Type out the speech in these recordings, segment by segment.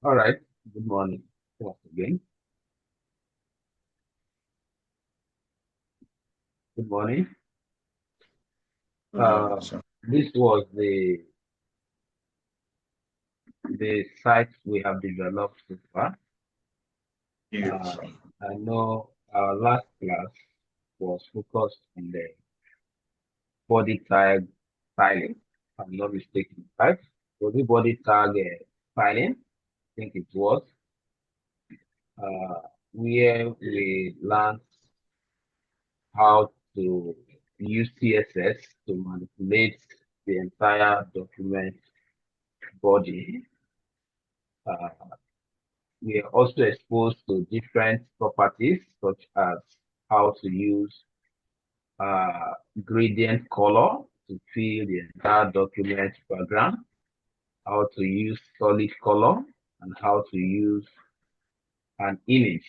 All right. Good morning once again. Good morning. Good Uh, morning, sir. this was the site we have developed so far. Yes, Uh, sir. I know our last class was focused on the body tag filing. If I'm not mistaken, right? Was the body tag filing? I think it was. Uh, where we learned how to use CSS to manipulate the entire document body. Uh, we are also exposed to different properties such as how to use uh, gradient color to fill the entire document background, how to use solid color, and how to use an image.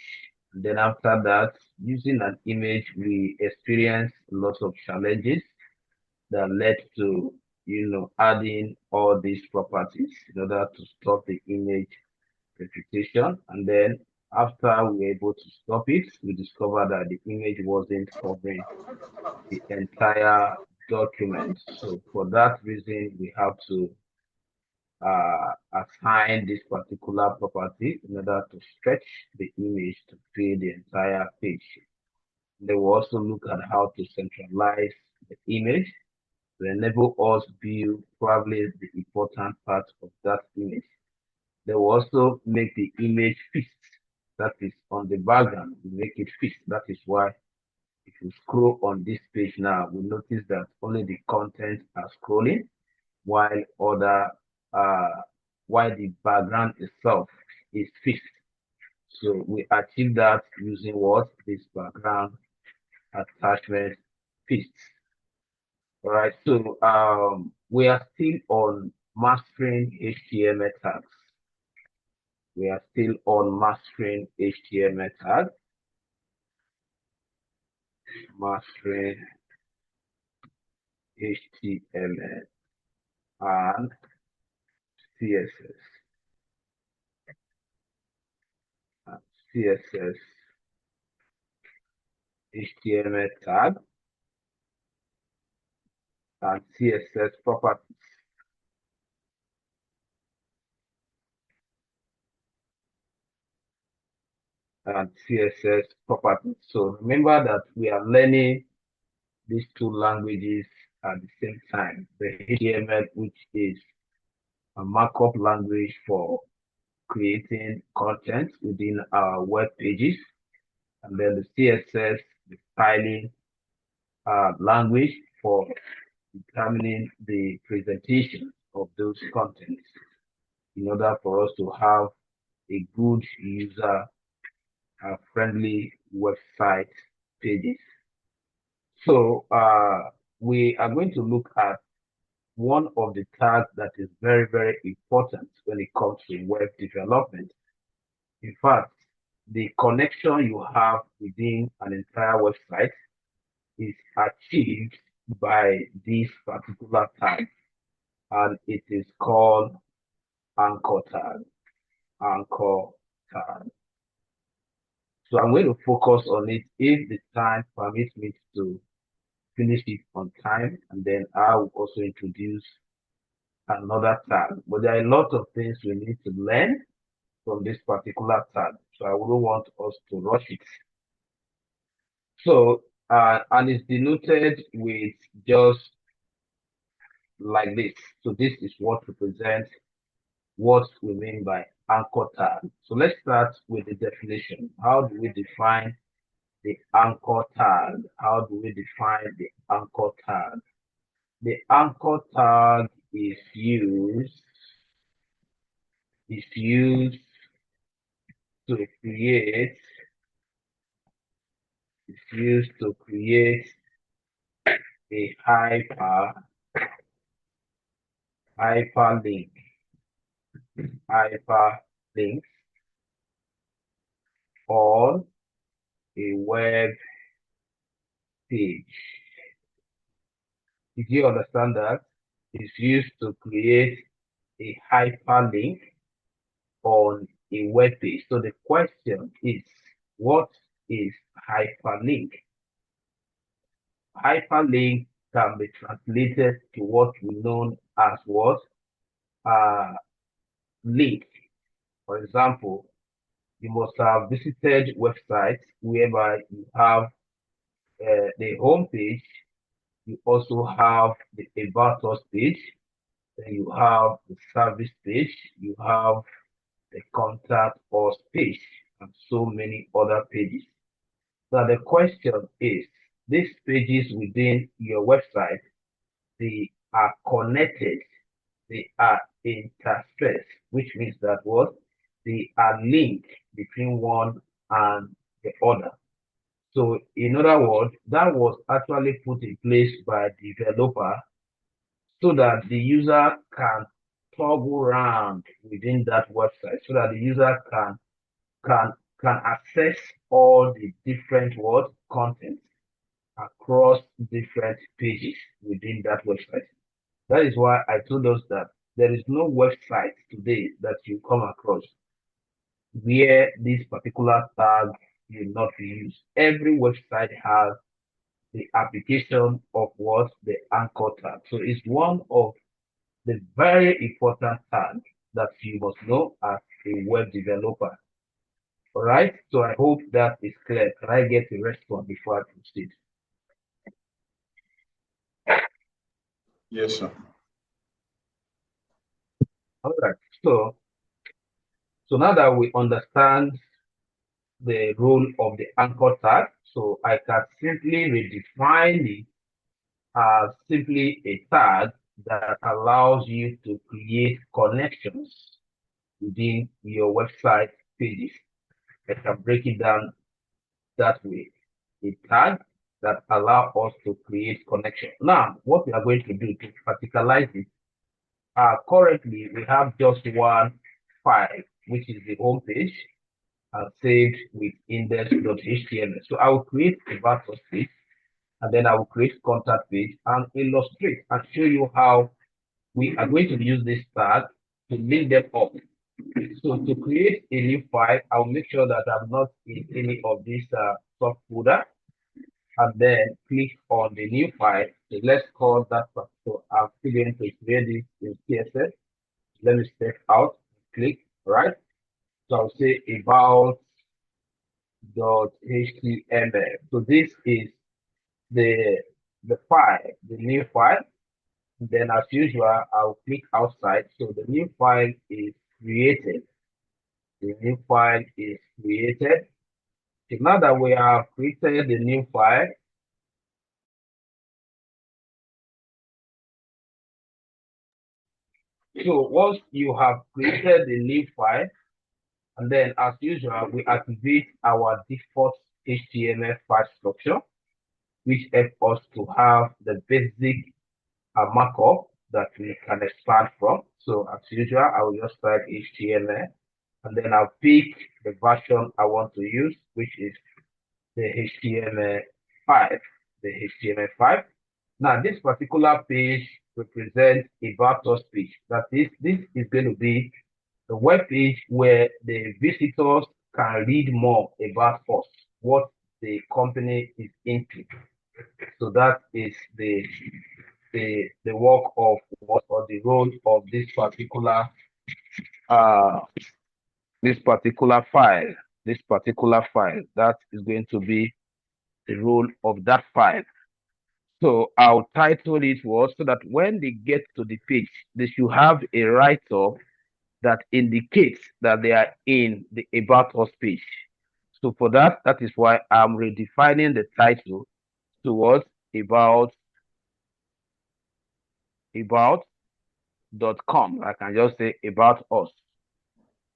And then after that, using an image, we experience lots of challenges that led to adding all these properties in order to stop the image reputation. And then after we were able to stop it, we discovered that the image wasn't covering the entire document. So for that reason, we have to assign this particular property in order to stretch the image to fill the entire page. They will also look at how to centralize the image to enable us view probably the important part of that image. They will also make the image fit, that is on the background, we make it fit. That is why if you scroll on this page now, we notice that only the content are scrolling while other uh, while the background itself is fixed. So we achieve that using what this background attachment fits. All right. So we are still on mastering HTML tags. We are still on mastering HTML tag, mastering HTML and CSS, and CSS, HTML tag, and CSS properties, and CSS properties. So remember that we are learning these two languages at the same time. The HTML, which is a markup language for creating content within our web pages, and then the CSS, the styling language for determining the presentation of those contents in order for us to have a good user friendly website pages. So we are going to look at one of the tags that is very, very important when it comes to web development. In fact, the connection you have within an entire website is achieved by this particular tag, and it is called anchor tag. Anchor tag. So I'm going to focus on it if the time permits me to finish it on time, and then I will also introduce another tag. But there are a lot of things we need to learn from this particular tag, so I wouldn't want us to rush it. So, and it's denoted with just like this. So this is what represents what we mean by anchor tag. So let's start with the definition. How do we define the anchor tag? How do we define the anchor tag? The anchor tag is used to create is used to create a hyperlink hyperlink on a web page. Did you understand that? It's used to create a hyperlink on a web page. So the question is, what is hyperlink? Hyperlink can be translated to what we know as what? Link. For example, you must have visited websites whereby you have the home page, you also have the about us page, then you have the service page, you have the contact us page, and so many other pages. So the question is, these pages within your website, they are connected, they are interspersed, which means that what? They are linked between one and the other. So in other words, that was actually put in place by the developer so that the user can toggle around within that website, so that the user can can access all the different word content across different pages within that website. That is why I told us that there is no website today that you come across where this particular tag will not be used. Every website has the application of what the anchor tag. So it's one of the very important tag that you must know as a web developer. All right. So I hope that is clear. Can I get a response before I proceed? Yes, sir. All right. So now that we understand the role of the anchor tag, so I can simply redefine it as simply a tag that allows you to create connections within your website pages. I can break it down that way. A tag that allow us to create connection. Now, what we are going to do to practicalize it, currently we have just one file, which is the home page, saved with index.html. So I will create a about us page, and then I will create contact page and illustrate and show you how we are going to use this tag to link them up. So to create a new file, I'll make sure that I'm not in any of these subfolder, and then click on the new file. So let's call that one. So I'm still going to create this in CSS. Let me step out, click, right? So I'll say about.html. So this is the file, the new file. Then as usual, I'll click outside. So the new file is created. The new file is created. So now that we have created the new file, so once you have created the new file, and then as usual, we activate our default HTML file structure, which helps us to have the basic markup that we can expand from. So as usual, I will just type HTML, and then I'll pick the version I want to use, which is the HTML5. The HTML5. Now, this particular page represents a about us page. That is, this is going to be the web page where the visitors can read more about us, what the company is into. So that is the work of what, or the role of uh this particular file. This particular file, that is going to be the role of that file. So I'll title it was so that when they get to the page, they should have a write-up that indicates that they are in the about us page. So for that, that is why I'm redefining the title towards about.com. I can just say about us,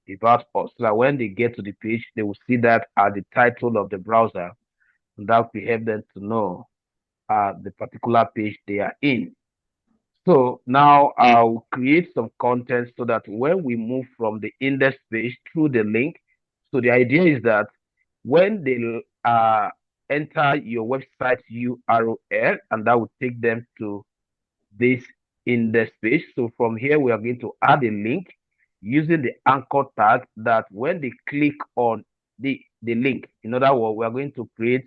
so that when they get to the page, they will see that at the title of the browser, and that will help them to know the particular page they are in. So now I'll create some content so that when we move from the index page through the link, so the idea is that when they enter your website URL, and that will take them to this index page. So from here, we are going to add a link. using the anchor tag that when they click on the link, in other words, we are going to create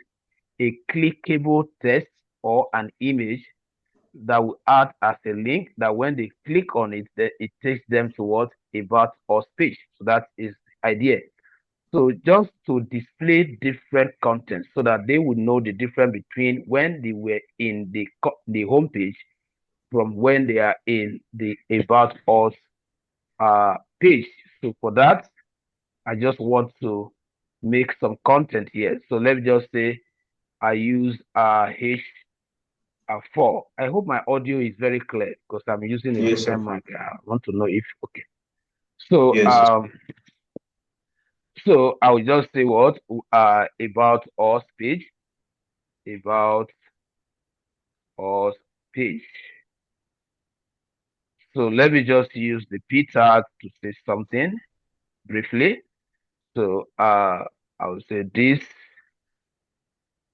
a clickable text or an image that will act as a link that when they click on it, it takes them towards about us page. So that is the idea. So just to display different content so that they would know the difference between when they were in the home page from when they are in the about us page. So for that, I just want to make some content here. So let me just say I use H4. I hope my audio is very clear because I'm using a Yes, sir. different mic. I want to know if okay. So Yes, sir. so I will just say what about us page, about us page. So let me just use the P tag to say something briefly. So I will say this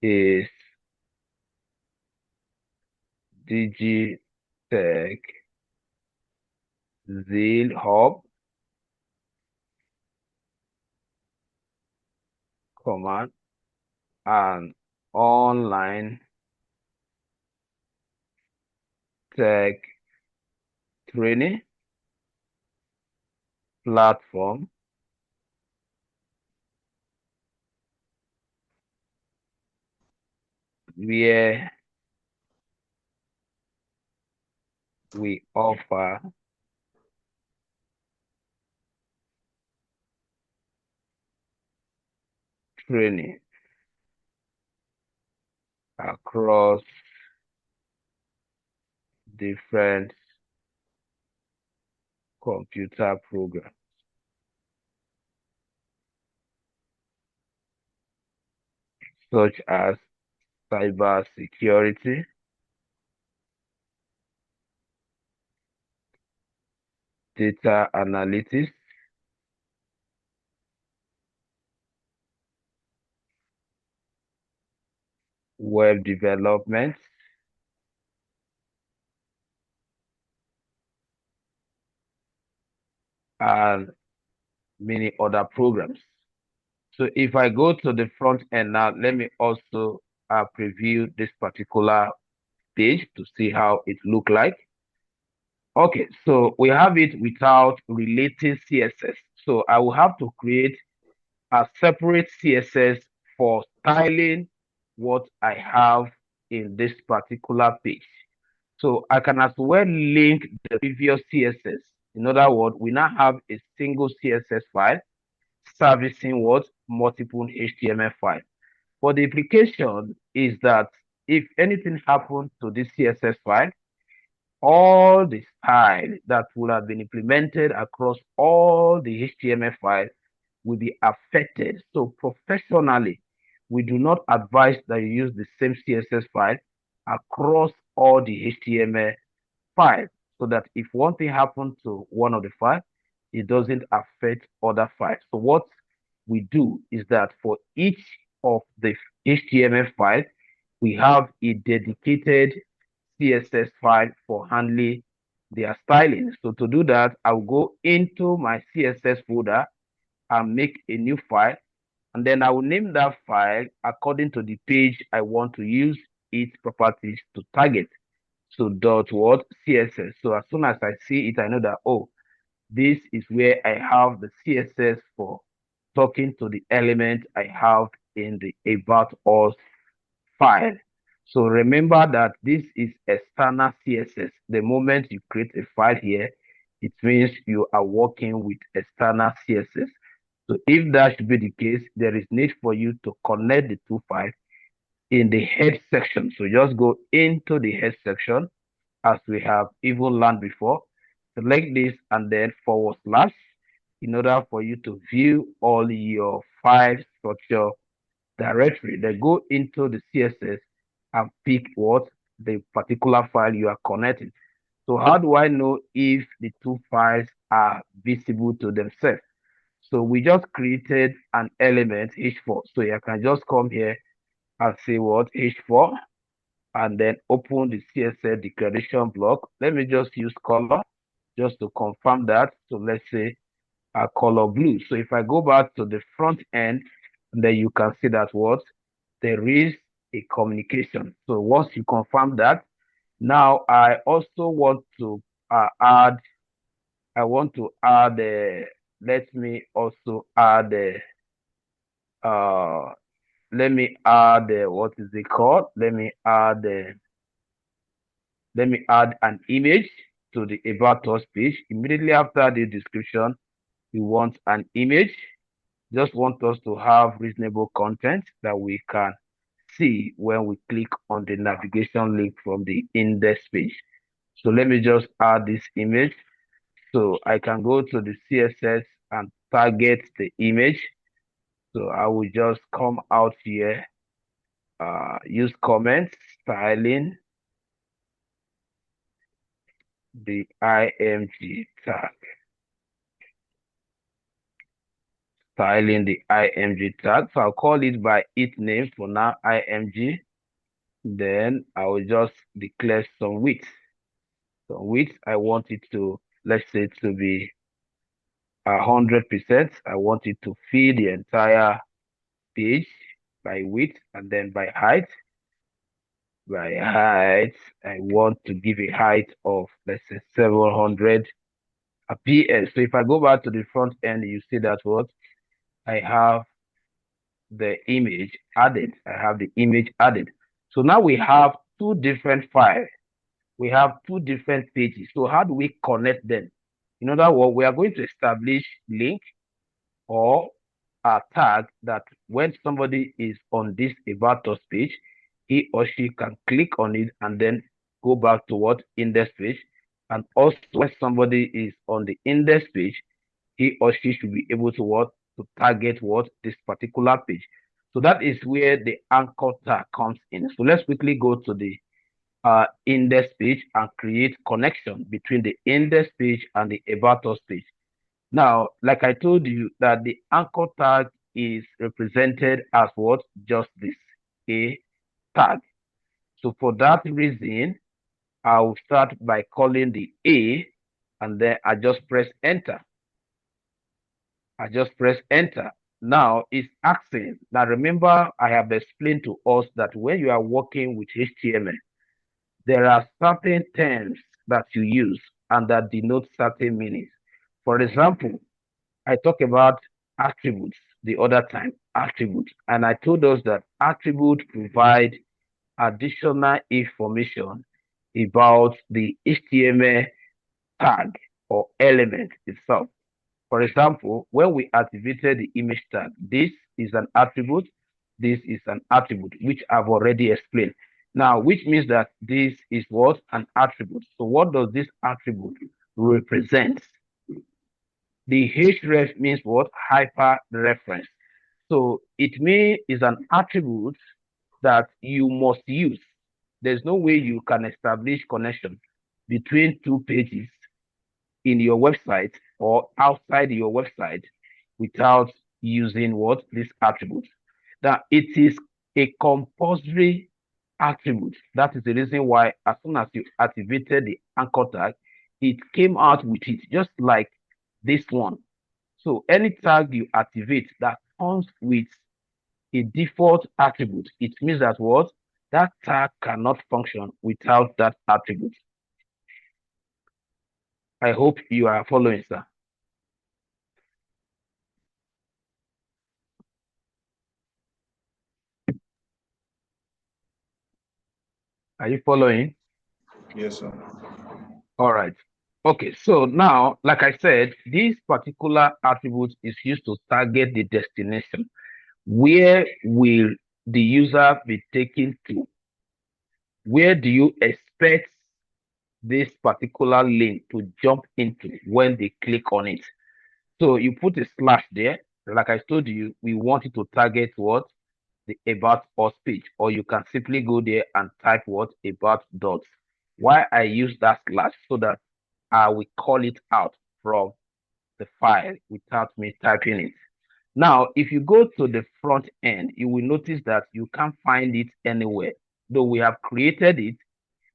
is Digitech Zeal Hub command and online tech training platform where we offer training across different computer programs such as cyber security, data analytics, web development, and many other programs. So if I go to the front end now, let me also preview this particular page to see how it look like. Okay, so we have it without relating CSS. So I will have to create a separate CSS for styling what I have in this particular page. So I can as well link the previous CSS. In other words, we now have a single CSS file servicing what multiple HTML file. For the implication is that if anything happens to this CSS file, all the style that will have been implemented across all the HTML files will be affected. So professionally, we do not advise that you use the same CSS file across all the HTML files so that if one thing happens to one of the files, it doesn't affect other files. So what we do is that for each of the HTML files, we have a dedicated CSS file for handling their styling. So to do that, I'll go into my CSS folder and make a new file. And then I will name that file according to the page I want to use its properties to target. So dot what CSS. So as soon as I see it, I know that, oh, this is where I have the CSS for talking to the element I have in the about us file. So remember that this is external CSS. The moment you create a file here, it means you are working with external CSS. So if that should be the case, there is need for you to connect the two files in the head section. So just go into the head section as we have even learned before. Select this and then forward slash in order for you to view all your file structure directory. Then go into the CSS and pick what the particular file you are connecting. So how do I know if the two files are visible to themselves? So we just created an element H4. So you can just come here and say what H4 and then open the CSS declaration block. Let me just use color just to confirm that. So let's say color blue. So if I go back to the front end, then you can see that what there is a communication. So once you confirm that, now I also want to add. I want to add. Let me also add. Let me add. What is it called? Let me add. Let me add an image to the about us page. Immediately after the description, we want an image. Just want us to have reasonable content that we can see when we click on the navigation link from the index page. So let me just add this image. So I can go to the CSS and target the image. So I will just come out here, use comments, styling the IMG tag. Styling the IMG tag. So I'll call it by its name for now, IMG. Then I will just declare some width. So width, I want it to, let's say, to be 100%. I want it to fill the entire page by width, and then by height. By height, I want to give a height of, let's say, 700 PS. So if I go back to the front end, you see that what I have the image added. I have the image added. So now we have two different files. We have two different pages. So how do we connect them? In other words, we are going to establish link or a tag that when somebody is on this about us page, he or she can click on it and then go back to what index page. And also when somebody is on the index page, he or she should be able to what to target what this particular page. So that is where the anchor tag comes in. So let's quickly go to the index page and create connection between the index page and the about us page. Now, like I told you, that the anchor tag is represented as what? Just this, a tag. So for that reason, I'll start by calling the A, and then I just press enter. I just press enter. Now it's asking. Now remember, I have explained to us that when you are working with HTML, there are certain terms that you use and that denote certain meanings. For example, I talked about attributes the other time, attributes, and I told us that attributes provide additional information about the HTML tag or element itself. For example, when we activated the image tag, this is an attribute, this is an attribute, which I've already explained. Now, which means that this is what? An attribute. So what does this attribute represent? The href means what? Hyper reference. So it means is an attribute that you must use. There's no way you can establish connection between two pages in your website or outside your website without using what? This attribute. That it is a compulsory attribute. That is the reason why as soon as you activated the anchor tag, it came out with it, just like this one. So any tag you activate that comes with a default attribute, it means that what? That tag cannot function without that attribute. I hope you are following, sir. Are you following? Yes, sir. All right. Okay, so now, like I said, this particular attribute is used to target the destination. Where will the user be taken to? Where do you expect this particular link to jump into when they click on it? So you put a slash there. Like I told you, we want it to target what? The about us page, or you can simply go there and type what? About dots. Why I use that slash? So that I will call it out from the file without me typing it. Now, if you go to the front end, you will notice that you can't find it anywhere. Though we have created it,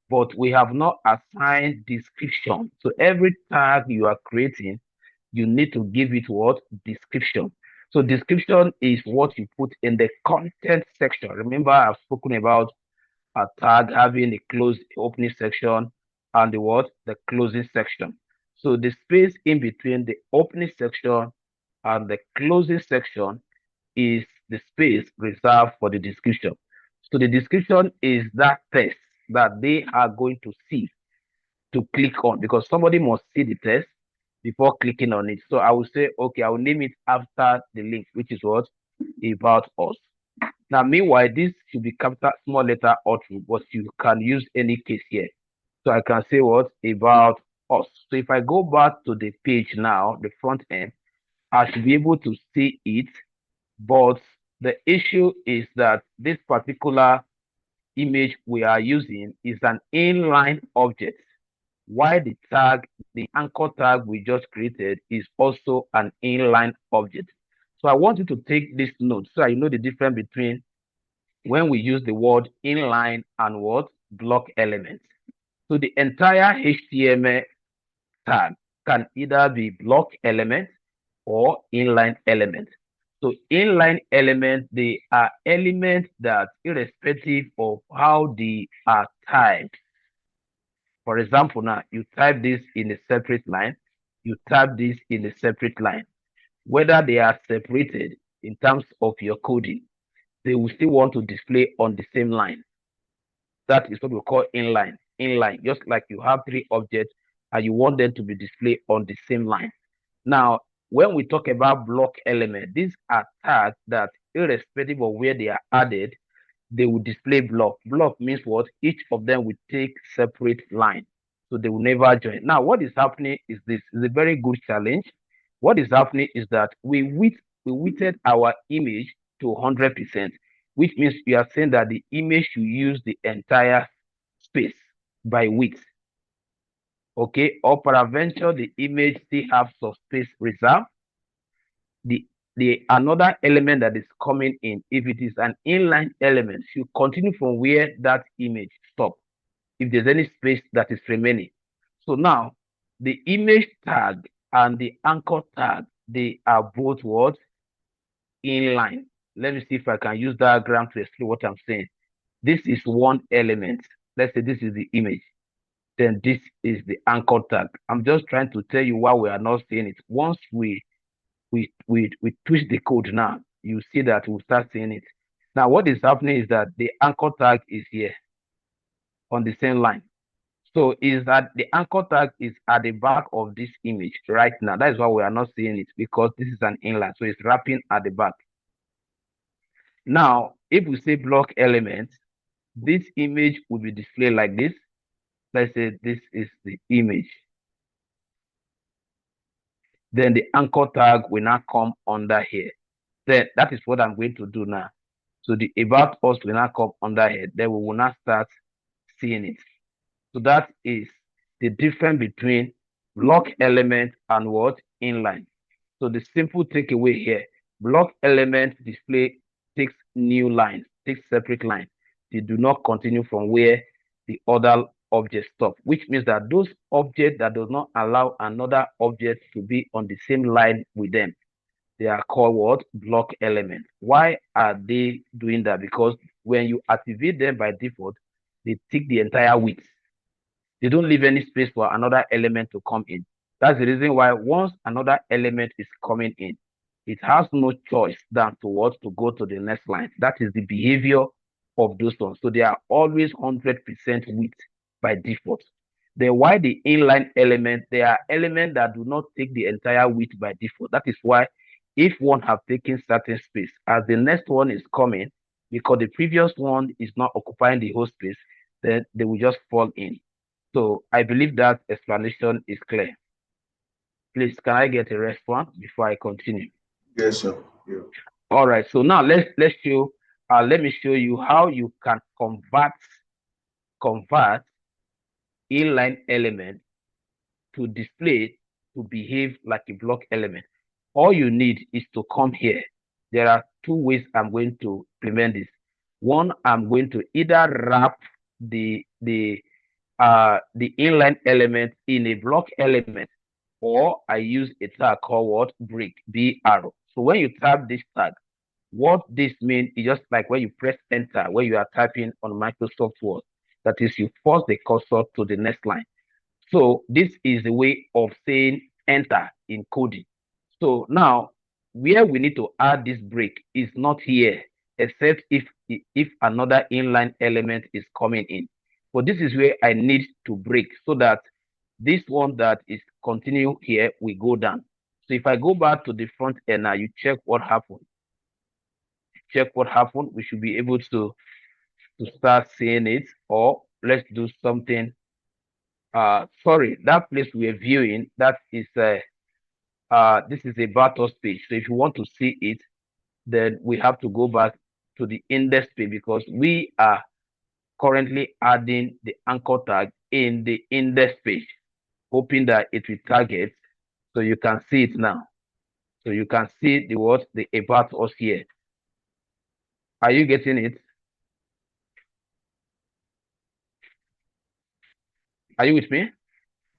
but we have not assigned description. So every tag you are creating, you need to give it what? Description. So description is what you put in the content section. Remember, I've spoken about a tag having a closed opening section and the what? The closing section. So the space in between the opening section and the closing section is the space reserved for the description. So the description is that text that they are going to see to click on, because somebody must see the text before clicking on it. So I will say, okay, I will name it after the link, which is what? About us. Now, meanwhile, this should be capital small letter or true, but you can use any case here. So I can say what? About us. So if I go back to the page now, the front end, I should be able to see it. But the issue is that this particular image we are using is an inline object, while the tag, the anchor tag we just created, is also an inline object. So I want you to take this note so you know the difference between when we use the word inline and what? Block elements. So the entire HTML tag can either be block element or inline element. So inline elements, they are elements that, irrespective of how they are typed. For example, now you type this in a separate line, you type this in a separate line. Whether they are separated in terms of your coding, they will still want to display on the same line. That is what we call inline. Inline, just like you have three objects and you want them to be displayed on the same line. Now, when we talk about block element, these are tags that, irrespective of where they are added, they will display block. Block means what? Each of them will take separate line. So they will never join. Now, what is happening is this is a very good challenge. What is happening is that we weighted our image to 100%, which means you are saying that the image should use the entire space by width. Okay, or peradventure the image still have some space reserved. The another element that is coming in, if it is an inline element, should continue from where that image stop, if there's any space that is remaining. So now the image tag and the anchor tag, they are both what? Inline. Let me see if I can use diagram to explain what I'm saying. This is one element. Let's say this is the image. Then this is the anchor tag. I'm just trying to tell you why we are not seeing it. Once we twist the code now, you see that we'll start seeing it. Now, what is happening is that the anchor tag is here on the same line. So is that the anchor tag is at the back of this image right now. That is why we are not seeing it, because this is an inline. So it's wrapping at the back. Now, if we say block element, this image will be displayed like this. Let's say this is the image. Then the anchor tag will now come under here. Then that is what I'm going to do now. So the about us will now come under here. Then we will now start seeing it. So that is the difference between block element and what? Inline. So the simple takeaway here, block element display takes new lines, takes separate lines. They do not continue from where the other object stop, which means that those objects that does not allow another object to be on the same line with them, they are called what? Block element. Why are they doing that? Because when you activate them by default, they take the entire width. They don't leave any space for another element to come in. That's the reason why once another element is coming in, it has no choice than to what? To go to the next line. That is the behavior of those ones. So they are always 100% width by default. Then why the inline element? They are elements that do not take the entire width by default. That is why if one have taken certain space, as the next one is coming, because the previous one is not occupying the whole space, then they will just fall in. So I believe that explanation is clear. Please, can I get a response before I continue? Yes, sir. Yeah. All right. So now let's show. Let me show you how you can convert inline element to display to behave like a block element. All you need is to come here. There are two ways I'm going to implement this. One, I'm going to either wrap the inline element in a block element. or I use a tag called what? Break, BR. So when you tap this tag, what this means is just like when you press enter, when you are typing on Microsoft Word, that is, you force the cursor to the next line. So this is a way of saying enter in coding. So now where we need to add this break is not here, except if another inline element is coming in. But this is where I need to break so that this one that is continue here will go down. So if I go back to the front end now, you check what happened. Check what happened. We should be able to start seeing it. Or let's do something. Sorry, that place we're viewing, that is this is a Bartos page. So if you want to see it, then we have to go back to the index page because we are currently adding the anchor tag in the index page, hoping that it will target. So you can see it now. So you can see the word, the about us here. Are you getting it? Are you with me?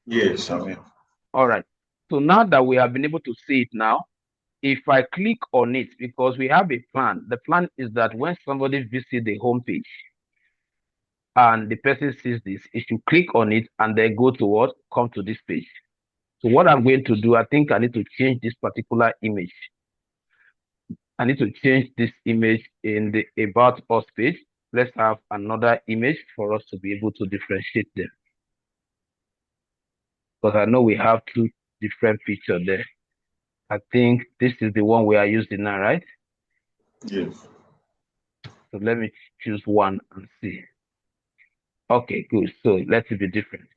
Yes, I mean. All right. So now that we have been able to see it now, if I click on it, because we have a plan, the plan is that when somebody visits the home page and the person sees this, it should click on it and then go to what? Come to this page. So what I'm going to do, I think I need to change this particular image. I need to change this image in the About Us page. Let's have another image for us to be able to differentiate them. Because I know we have two different pictures there. I think this is the one we are using now, right? Yes. So let me choose one and see. Okay, good. So let it be different.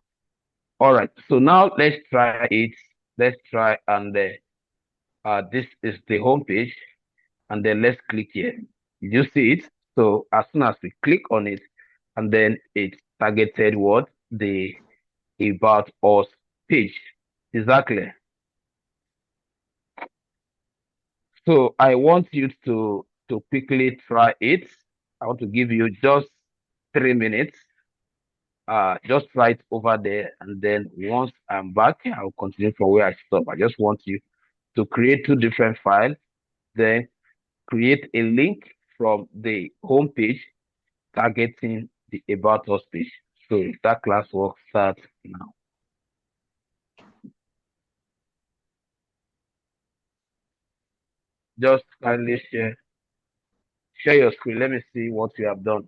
All right. So now let's try it. Let's try and this is the home page, and then let's click here. Did you see it? So as soon as we click on it, and then it's targeted what? The About Us page. Is that clear? So I want you to quickly try it. I want to give you just 3 minutes. Just try it over there, and then once I'm back, I'll continue from where I stopped. I just want you to create two different files, then create a link from the home page targeting the About Us page. So that class work starts now. Just kindly share your screen. Let me see what you have done.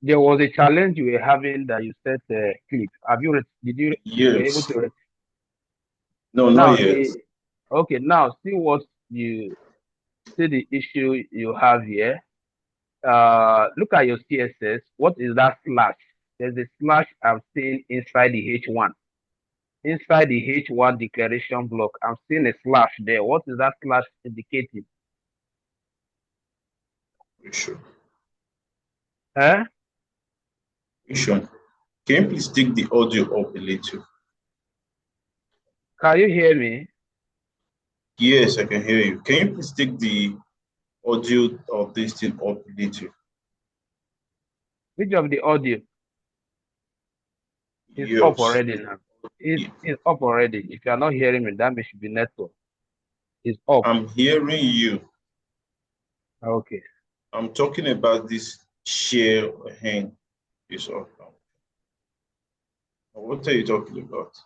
There was a challenge you were having that you said clip. Have you did you were able Yes. to No, now not yet. the okay now see what you see the issue you have here. Look at your CSS. What is that slash? There's a slash I'm seeing inside the H1. Inside the H1 declaration block, I'm seeing a slash there. What is that slash indicating? Sure. Huh? Sure. Can you please take the audio up a little? Can you hear me? Yes, I can hear you. Can you please take the audio of this thing up a little? Which of the audio is up Yes. already now? It's up already. If you are not hearing me, that means it should be network. It's up. I'm hearing you. Okay. I'm talking about this share hand is up now. What are you talking about?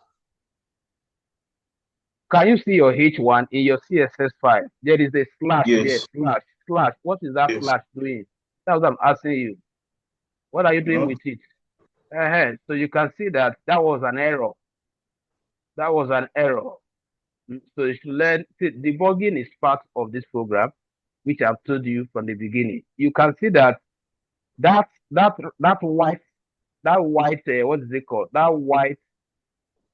Can you see your H1 in your CSS file? There is a slash there, Yes. slash, slash. What is that Yes. slash doing? That's what I'm asking you. What are you doing No. with it? So you can see that that was an error. That was an error. So you should learn. See, debugging is part of this program, which I've told you from the beginning. You can see that that white what is it called? That white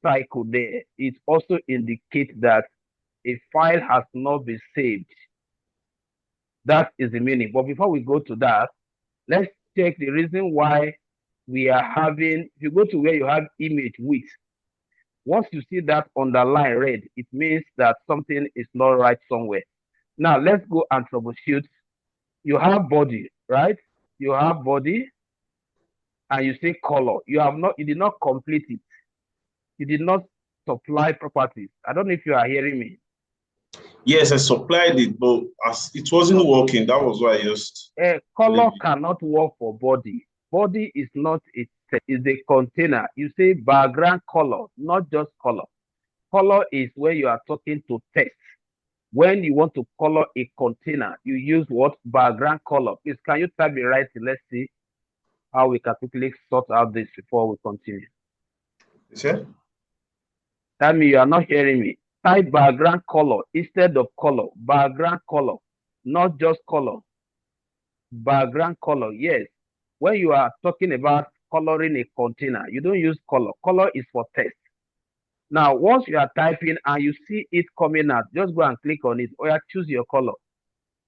cycle there. It also indicates that a file has not been saved. That is the meaning. But before we go to that, let's check the reason why we are having. If you go to where you have image width, once you see that underline red, it means that something is not right somewhere. Now let's go and troubleshoot. You have body, right? You have body. and you say color. You did not complete it. You did not supply properties. I don't know if you are hearing me. Yes, I supplied it, but as it wasn't No. working, that was why I just Color leave it. cannot work for body. Body is not is a container. You say background color, not just color. Color is when you are talking to text. When you want to color a container, you use what? Background color. Please, can you type it right? Let's see how we can quickly sort out this before we continue. You said? Tell me you are not hearing me. Type background color instead of color. Background color, not just color. Background color, yes. When you are talking about coloring a container, you don't use color. Color is for text. Now, once you are typing and you see it coming out, just go and click on it or choose your color.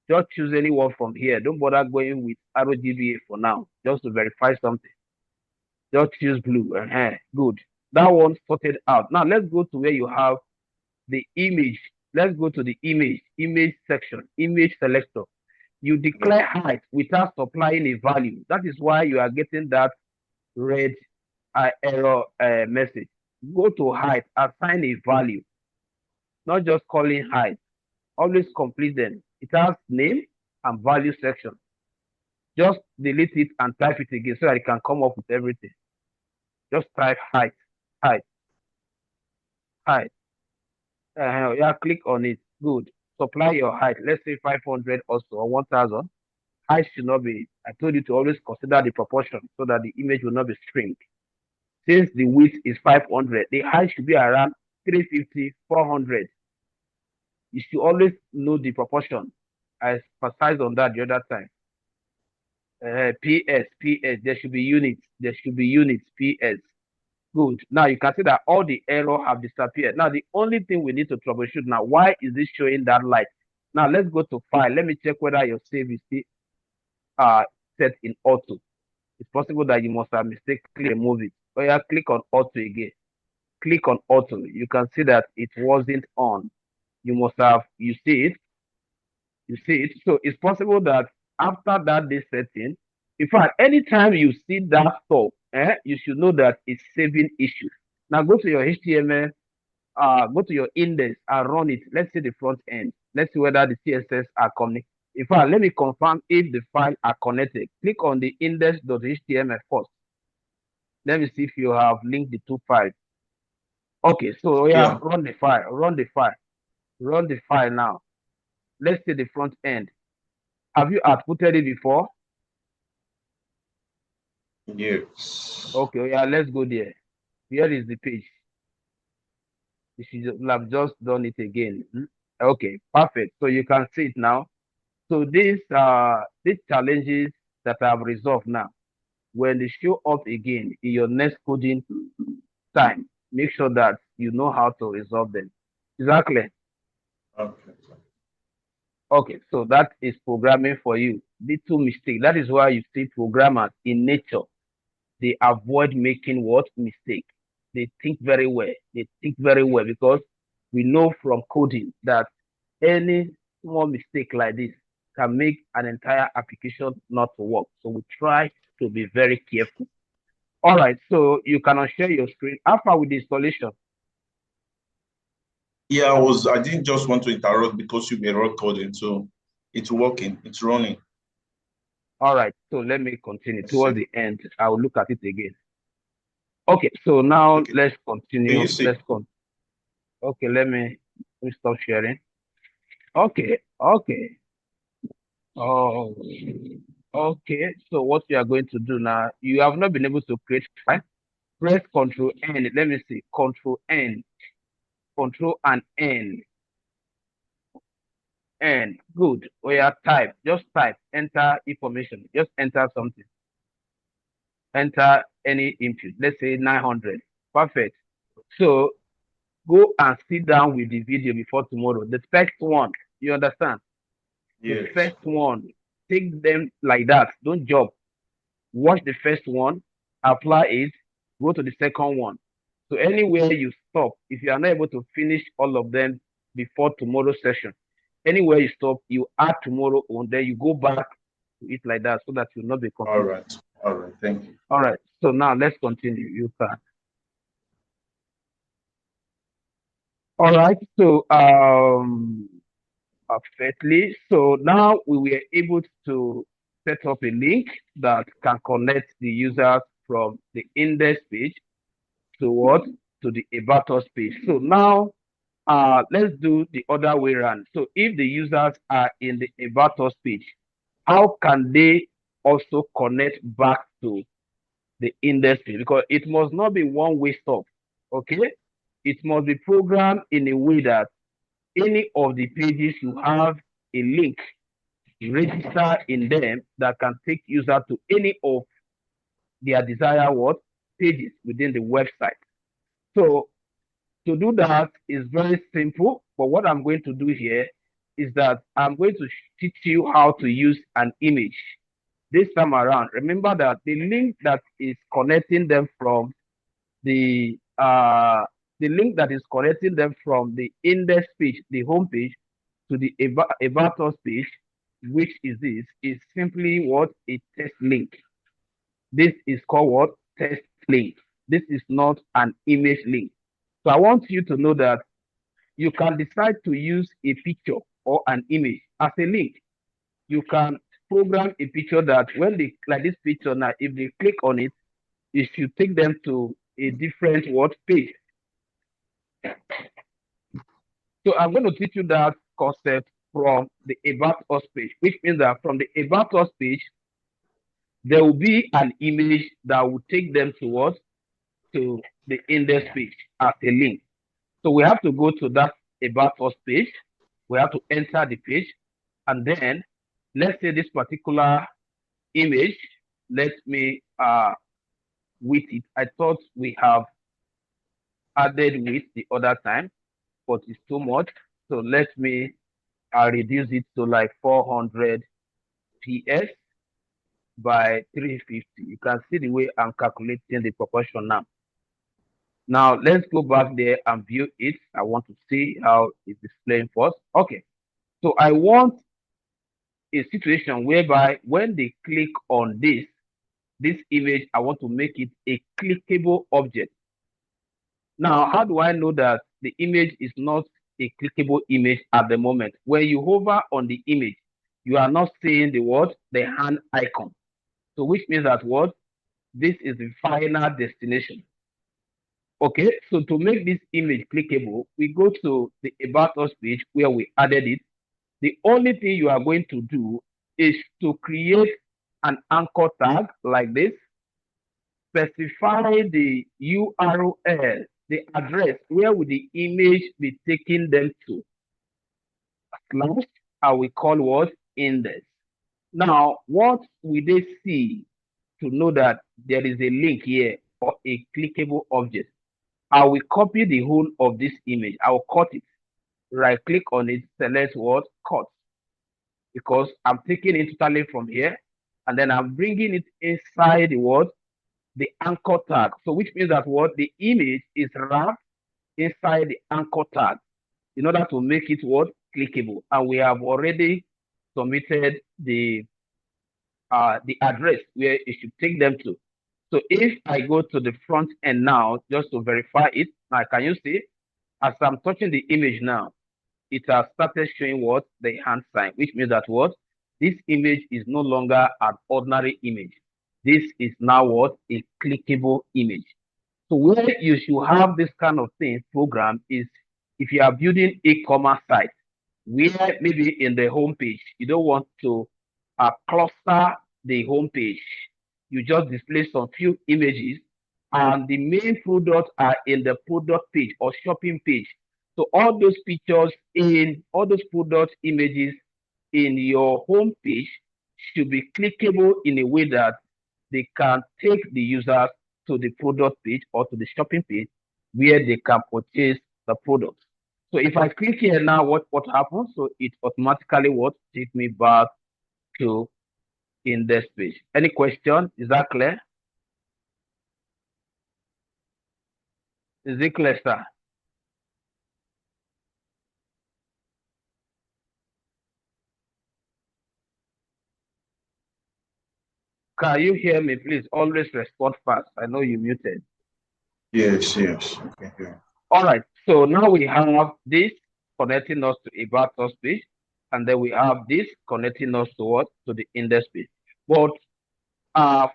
Just choose any one from here. Don't bother going with RGBA for now, just to verify something. Just choose blue. Good. That one sorted out. Now, let's go to where you have the image. Let's go to the image section, image selector. You Yeah. declare height without supplying a value. That is why you are getting that red error message. Go to height, assign a value, not just calling height. Always complete them. It has name and value section. Just delete it and type it again so that it can come up with everything. Just type height, height, height. Yeah, click on it. Good. Supply your height. Let's say 500 also or 1000. Height should not be. I told you to always consider the proportion so that the image will not be shrink. Since the width is 500, the height should be around 350, 400. You should always know the proportion. I emphasized on that the other time. PS, there should be units. There should be units, PS. Good. Now you can see that all the error have disappeared. Now the only thing we need to troubleshoot now, why is this showing that light? Now let's go to file. Let me check whether your save is still set in auto. It's possible that you must have mistakenly removed it. But yeah, click on auto again. Click on auto. You can see that it wasn't on. You must have, you see it. You see it. So it's possible that after that day setting, in fact, anytime you see that stop, you should know that it's saving issues. Now go to your HTML, go to your index and run it. Let's see the front end. Let's see whether the CSS are connected. In fact, let me confirm if the file are connected. Click on the index.html first. Let me see if you have linked the two files. Okay, so yeah, Yeah. run the file, run the file, run the file now. Let's see the front end. Have you outputted it before? Yes. Okay, yeah, let's go there. Here is the page. You should have just done it again. Okay, perfect. So you can see it now. So these challenges that I have resolved now, when they show up again in your next coding time, make sure that you know how to resolve them. Exactly. Okay. Okay, so that is programming for you. Little mistake. That is why you see programmers in nature. They avoid making what mistake. They think very well. They think very well because we know from coding that any small mistake like this can make an entire application not to work. So we try to be very careful. All right, so you can share your screen. After with the installation. Yeah, I didn't just want to interrupt because you were recording, so it's working, it's running. All right, so let me continue. I Towards see. the end, I will look at it again. Okay, so now Okay. let's Can continue. you see? Okay, let me stop sharing. Okay, okay. Oh, okay. So what you are going to do now, you have not been able to create file. Press Control N. Let me see. Control N. Control and N. N. Good. We are type. Just type. Enter information. Just enter something. Enter any input. Let's say 900. Perfect. So go and sit down with the video before tomorrow. The first one. You understand? The Yes. first one. Take them like that. Don't jump. Watch the first one, apply it, go to the second one. So anywhere you stop, if you are not able to finish all of them before tomorrow's session, anywhere you stop, you add tomorrow on, then you go back to it like that so that you'll not be All confused. right. All right. Thank you. All right. So now let's continue. You can. All right. So perfectly. So now we were able to set up a link that can connect the users from the index page to what? To the about us page. So now let's do the other way around. So if the users are in the about us page, how can they also connect back to the index page? Because it must not be one way stop. Okay, it must be programmed in a way that any of the pages you have a link register in them that can take user to any of their desired what pages within the website. So to do that is very simple. But what I'm going to do here is that I'm going to teach you how to use an image this time around. Remember that the link that is connecting them from the uh the link that is connecting them from the index page, the home page, to the about us page, which is this, is simply what a test link. This is called what? Test link. This is not an image link. So I want you to know that you can decide to use a picture or an image as a link. You can program a picture that when they like this picture now, if they click on it, it should take them to a different word page. So I'm going to teach you that concept from the about us page, which means that from the about us page, there will be an image that will take them towards to the index page as a link. So we have to go to that about us page. We have to enter the page, and then let's say this particular image. Let me with it. I thought we have added with the other time, but it's too much. So let me reduce it to like 400 PS by 350. You can see the way I'm calculating the proportion now. Now let's go back there and view it. I want to see how it's displaying first. Okay. So I want a situation whereby when they click on this image, I want to make it a clickable object. Now, how do I know that the image is not a clickable image at the moment? When you hover on the image, you are not seeing the word, the hand icon. So which means that what? This is the final destination. Okay, so to make this image clickable, we go to the About Us page where we added it. The only thing you are going to do is to create an anchor tag like this, specify the URL, the address, where will the image be taking them to, slash, I will call what? Index. Now, what will they see to know that there is a link here or a clickable object? I will copy the whole of this image. I will cut it. Right click on it, select what? Cut. Because I'm taking it totally from here, and then I'm bringing it inside the word, the anchor tag. So which means that what? The image is wrapped inside the anchor tag in order to make it what? Clickable. And we have already submitted the address where it should take them to. So if I go to the front end now, just to verify it, now can you see, as I'm touching the image now, it has started showing what? The hand sign, which means that what? This image is no longer an ordinary image. This is now what? A clickable image. So where you should have this kind of thing program is if you are building e-commerce site, where maybe in the homepage, you don't want to cluster the homepage. You just display some few images and the main products are in the product page or shopping page. So all those pictures in all those product images in your home page should be clickable in a way that they can take the users to the product page or to the shopping page where they can purchase the product. So if I click here now, what happens? So it automatically what take me back to index page. Any question? Is that clear? Is it clear, sir? can you hear me? Please always respond fast. I know you muted. Yes, yes. Okay, yeah. All right. So now we have this connecting us to a vector space, and then we have this connecting us to what? To the index space. But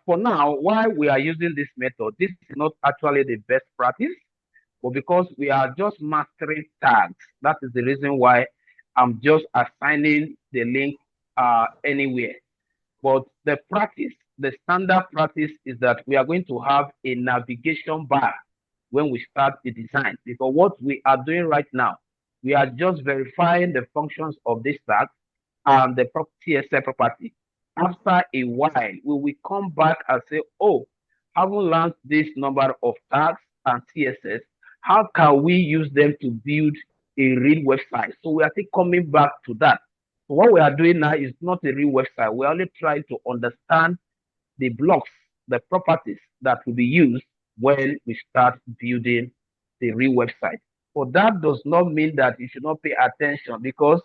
for now, why we are using this method, this is not actually the best practice, but because we are just mastering tags, that is the reason why I'm just assigning the link anywhere. But the practice, the standard practice is that we are going to have a navigation bar when we start the design. Because what we are doing right now, we are just verifying the functions of this tag and the TSL property. After a while, we will come back and say, oh, having learned this number of tags and CSS, how can we use them to build a real website? So we are still coming back to that. So what we are doing now is not a real website. We're only trying to understand the blocks, the properties that will be used when we start building the real website. But that does not mean that you should not pay attention, because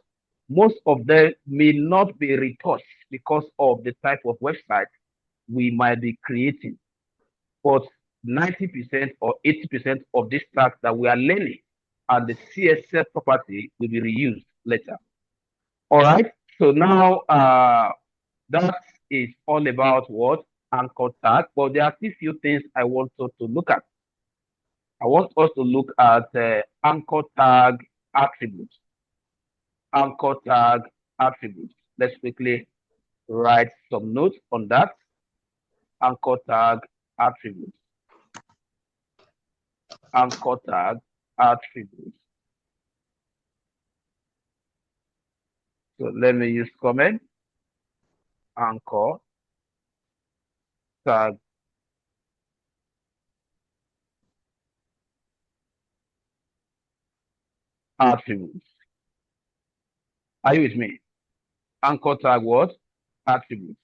most of them may not be retouched because of the type of website we might be creating. But 90% or 80% of this task that we are learning and the CSS property will be reused later. All right. So now that is all about what? Anchor tag. But there are still few things I want us to look at. I want us to look at anchor tag attributes. Anchor tag attributes. Let's quickly write some notes on that. Anchor tag attributes. Anchor tag attributes. So let me use comment. Anchor tag attributes. Are you with me? Anchor tag what? Attributes.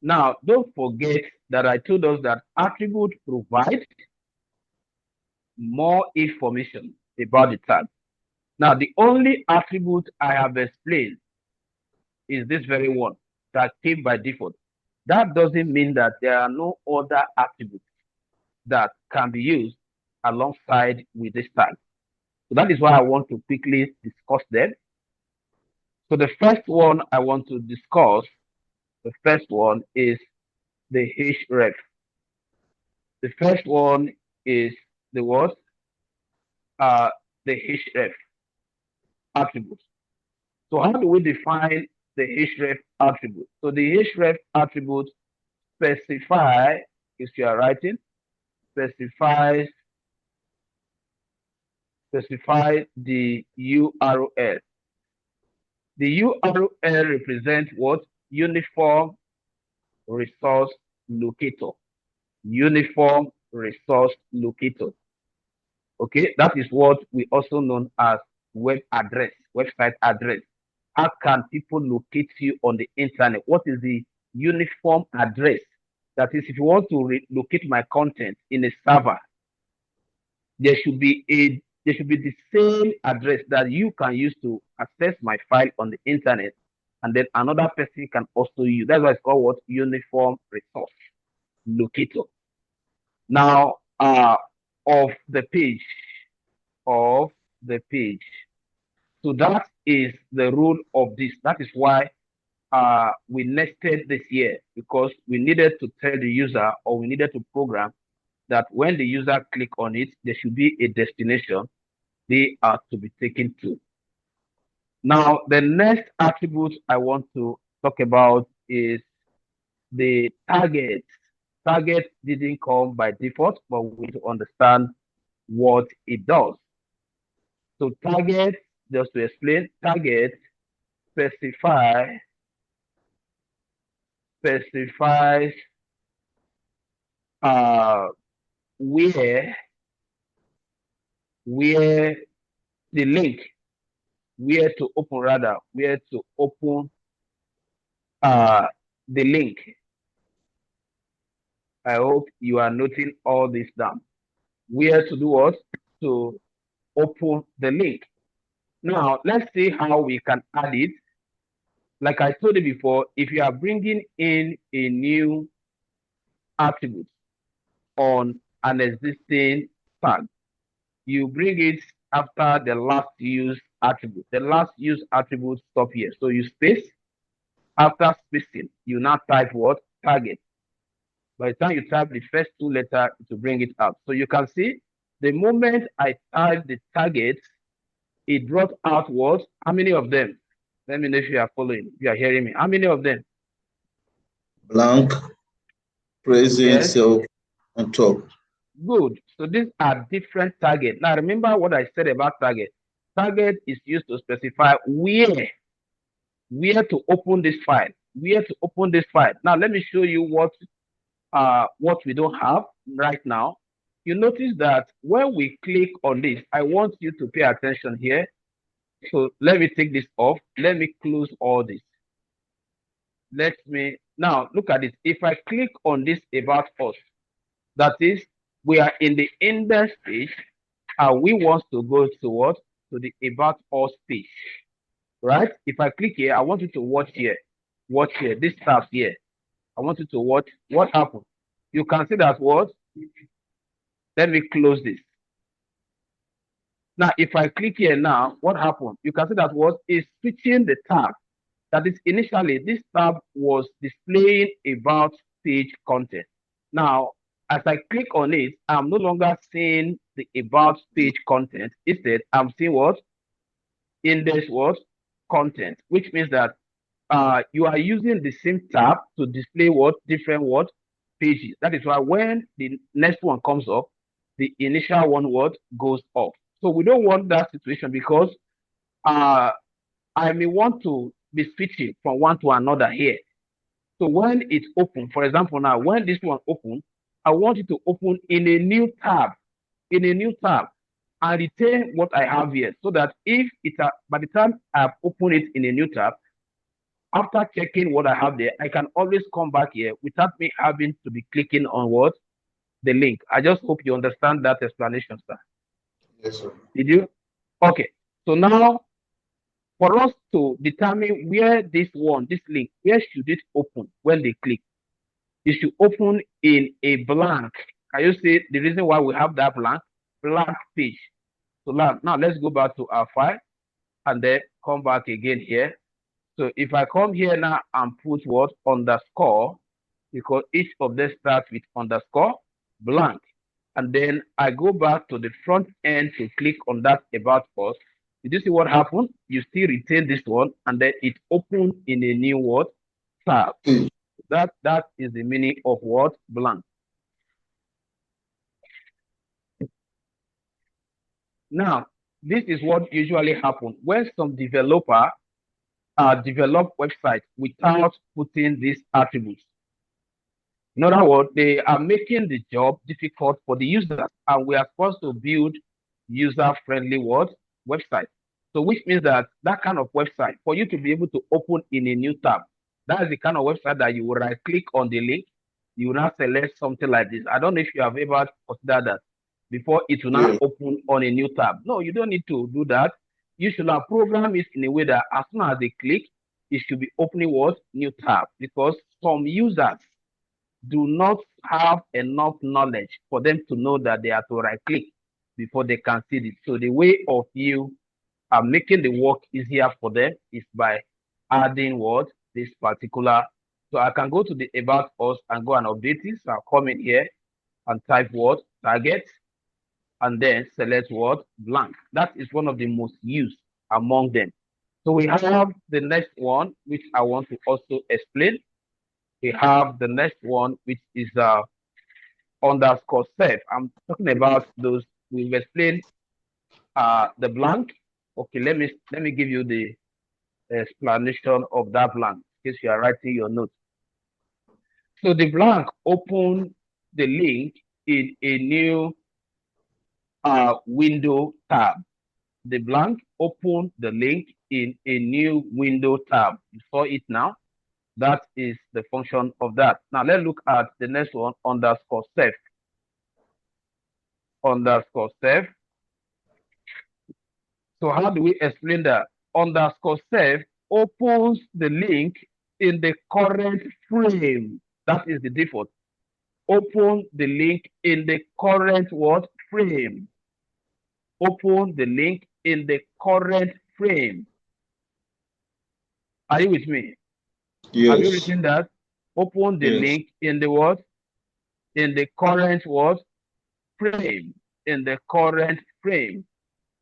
Now, don't forget that I told us that attribute provides more information about the tag. Now, the only attribute I have explained is this very one that came by default. That doesn't mean that there are no other attributes that can be used alongside with this tag. So that is why I want to quickly discuss them. So the first one I want to discuss, the first one is the href. The first one is the what? The href attribute. So how do we define the href attribute? So the href attribute specify, if you are writing, specify the URL. The URL represents what? Uniform resource locator. Uniform resource locator. Okay, that is what we also known as web address, website address. How can people locate you on the internet? What is the uniform address? That is, if you want to locate my content in a server, there should be the same address that you can use to access my file on the internet, and then another person can also use. That's why it's called what? Uniform resource locator. Now, of the page, of the page. So that is the rule of this. That is why we nested this here, because we needed to tell the user, or we needed to program that when the user click on it, there should be a destination they are to be taken to. Now, the next attribute I want to talk about is the target. Target didn't come by default, but we need to understand what it does. So target, just to explain, target specifies uh, where the link, where to open rather, where to open the link. I hope you are noting all this down. Where to do what? To open the link. Now, let's see how we can add it. Like I told you before, if you are bringing in a new attribute on an existing tag. You bring it after the last use attribute. The last use attribute stop here. So you space. After spacing, you now type what? Target. By the time you type the first two letters to bring it up. So you can see the moment I type the target, it brought out what? How many of them? Let me know if you are following, if you are hearing me. How many of them? Blank, present, Yes. self, on top. Good. So these are different targets. Now remember what I said about target. Target is used to specify where to open this file. Where to open this file. Now let me show you what we don't have right now. You notice that when we click on this, I want you to pay attention here. So let me take this off. Let me close all this. Let me now look at this. If I click on this about us, that is, we are in the index page and we want to go to what? To the about us page. Right? If I click here, I want you to watch here. Watch here. This tab here. I want you to watch what happened. You can see that what? Let me close this. Now, if I click here now, what happened? You can see that what is switching the tab. That is, initially, this tab was displaying about page content. Now, as I click on it, I'm no longer seeing the about page content. Instead, I'm seeing what? Index what? Content, which means that you are using the same tab to display what? Different what? Pages. That is why when the next one comes up, the initial one what? Goes off. So we don't want that situation because uh, I may want to be switching from one to another here. So when it's open, for example, now when this one open, I want it to open in a new tab, and retain what I have here, so that if it's by the time I've opened it in a new tab, after checking what I have there, I can always come back here without me having to be clicking on what? The link. I just hope you understand that explanation, sir. Yes, sir. Did you? Okay. So now, for us to determine where this link, where should it open when they click? It should open in a blank. Can you see the reason why we have that blank page? So now let's go back to our file and then come back again here. So if I come here now and put what? Underscore, because each of them starts with underscore blank. And then I go back to the front end to click on that about us. Did you see what happened? You still retain this one, and then it opens in a new word tab. That is the meaning of what? Blank. Now, this is what usually happens when some developer develop websites without putting these attributes. In other words, they are making the job difficult for the users, and we are supposed to build user-friendly website. So, which means that that kind of website, for you to be able to open in a new tab, that is the kind of website that you will right-click on the link, you will now select something like this. I don't know if you have ever considered that before it will now Yeah. open on a new tab. No, you don't need to do that. You should have programmed it in a way that as soon as they click, it should be opening what? New tab. Because some users do not have enough knowledge for them to know that they have to right click before they can see it. So the way of you making the work easier for them is by adding what? This particular. So I can go to the about us and go and update it. So I'll come in here and type what? Target, and then select what? Blank. That is one of the most used among them. So we have the next one, which I want to also explain. We have the next one, which is underscore self. I'm talking about those. We've explained the blank. Okay, let me give you the explanation of that blank in case you are writing your notes. So the blank open the link in a new window tab. The blank open the link in a new window tab. You saw it now. That is the function of that. Now let's look at the next one, underscore self. Underscore self. So how do we explain that? Underscore self opens the link in the current frame. That is the default. open the link in the current what frame. Open the link in the current frame. Are you with me? Have you Yes. written that? Open the Yes. link in the what? In the current what? Frame. In the current frame.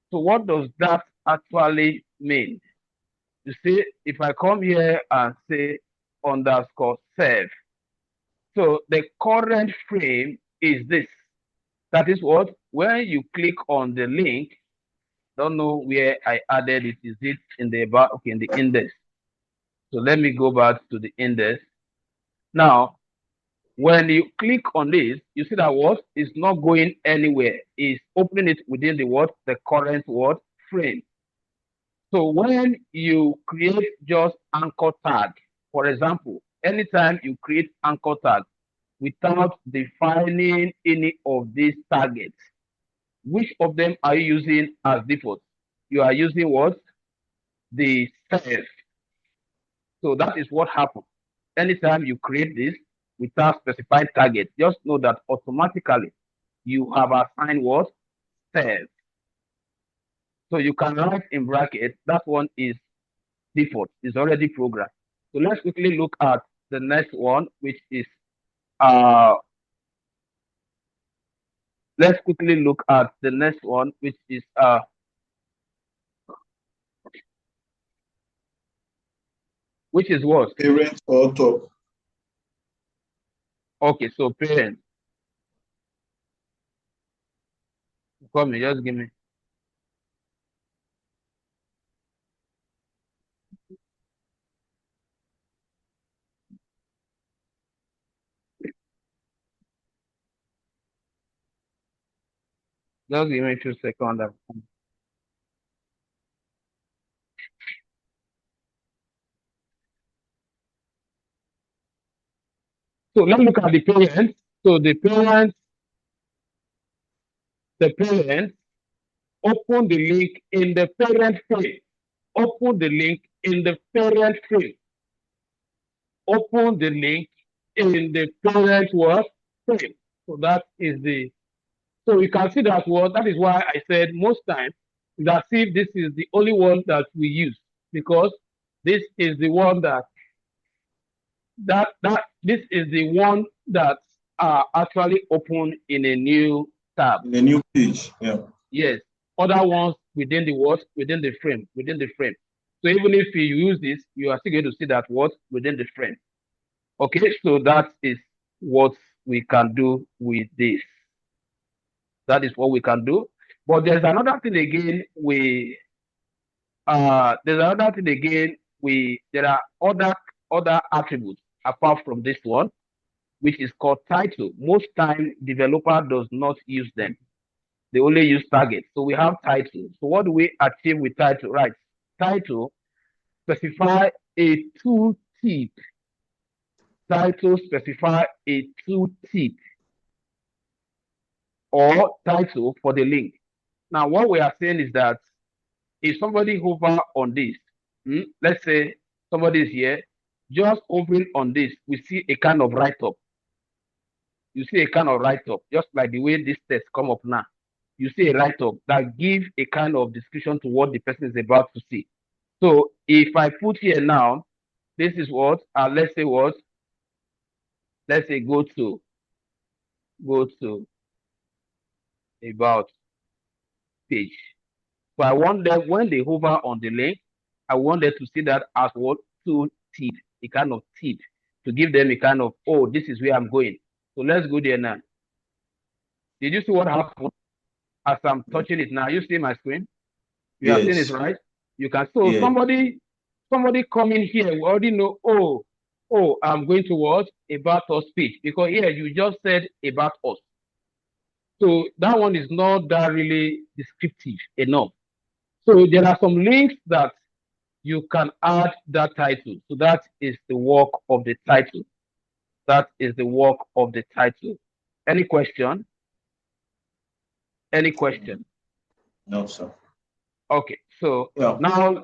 So what does that actually mean? You see, if I come here and say underscore self, so the current frame is this. That is what? When you click on the link, don't know where I added it. Is it in the about? Okay, in the index. So let me go back to the index. Now, when you click on this, you see that what is not going anywhere. Is opening it within the what? The current what? Frame. So when you create just anchor tag, for example, anytime you create anchor tag without defining any of these targets, which of them are you using as default? You are using what? The self. So that is what happens. Anytime you create this without specified target, just know that automatically you have assigned what? Self. So you can write in bracket, that one is default, is already programmed. So let's quickly look at the next one, which is uh let's quickly look at the next one, which is what? Parent or top. Okay, so parent. Come here, just give me. Just give me a few seconds. So let's look at the parent. So the parent, open the link in the parent frame. Open the link in the parent frame. Open the link in the parent what frame. So that is the so you can see that what that is why I said most times that if this is the only one that we use because this is the one that this is the one that are actually open in a new tab. In a new page. Yeah. Yes, other ones within the what within the frame within the frame. So even if you use this, you are still going to see that what within the frame. Okay, so that is what we can do with this. That is what we can do. But there's another thing again. There are other attributes apart from this one, which is called title. Most time developer does not use them. They only use target. So we have title. So what do we achieve with title? Right. Title specify a tooltip. Title specify a tooltip or title for the link. Now, what we are saying is that if somebody hover on this, let's say somebody is here, just hovering on this, we see a kind of write-up. You see a kind of write-up, just like the way this text come up now. You see a write-up that gives a kind of description to what the person is about to see. So if I put here now, this is what, let's say what, let's say go to about page. So I want them when they hover on the link, I want them to see that as what two teeth, a kind of teeth, to give them a kind of oh, this is where I'm going. So let's go there now. Did you see what happened as I'm touching it now? You see my screen? You are seeing it, Yes. right? You can so Yeah. somebody coming here we already know, oh, I'm going to watch about us page because here you just said about us. So that one is not that really descriptive enough. So there are some links that you can add that title. So that is the work of the title. That is the work of the title. Any question? Any question? No, sir. Okay. So Yeah. now,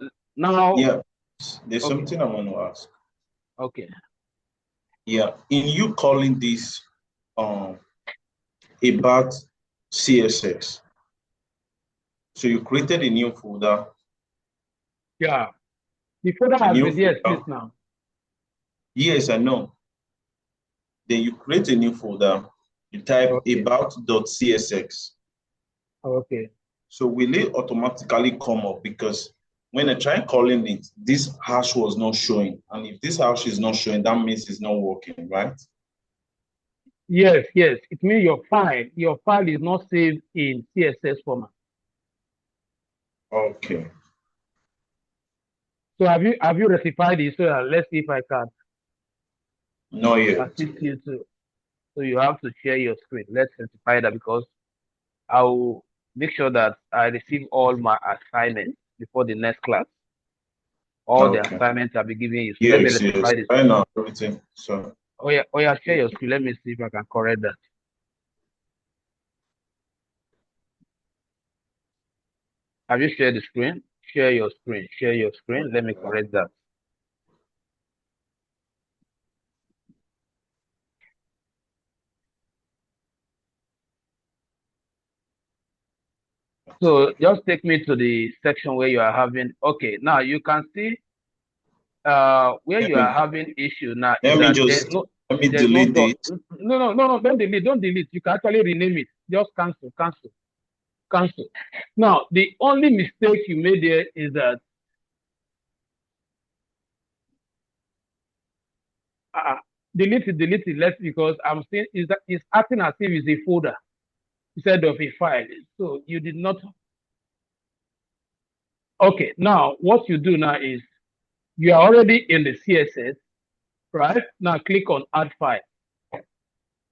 Yeah. There's okay, something I want to ask. okay. Yeah. In you calling this um, about CSS. So you created a new folder. Yeah. The folder A has new been there since folder. now. Yes, I know. Then you create a new folder. You type Okay. about.csx. Okay. So will it automatically come up? Because when I tried calling it, this hash was not showing. And if this hash is not showing, that means it's not working, right? Yes, yes. It means your file is not saved in CSS format. Okay. So have you rectified it? So let's see if I can Not yet. assist you to. So you have to share your screen. Let's rectify that because I will make sure that I receive all my assignments before the next class. All the Okay. assignments I'll be giving you. So let me Yes, yes. rectify this. I know everything. So Oh yeah, share your screen. Let me see if I can correct that. Have you shared the screen? Share your screen. Share your screen. Let me correct that. So just take me to the section where you are having. Okay, now you can see where let you are me having issue now is let me that just let me there's no delete dot. it. No, don't delete. You can actually rename it. Just cancel. Now the only mistake you made there is that uh, delete it. Let's because I'm saying is that it's acting as if it's a folder instead of a file. So you did not. Okay, now what you do now is you are already in the CSS, right? Now click on add file.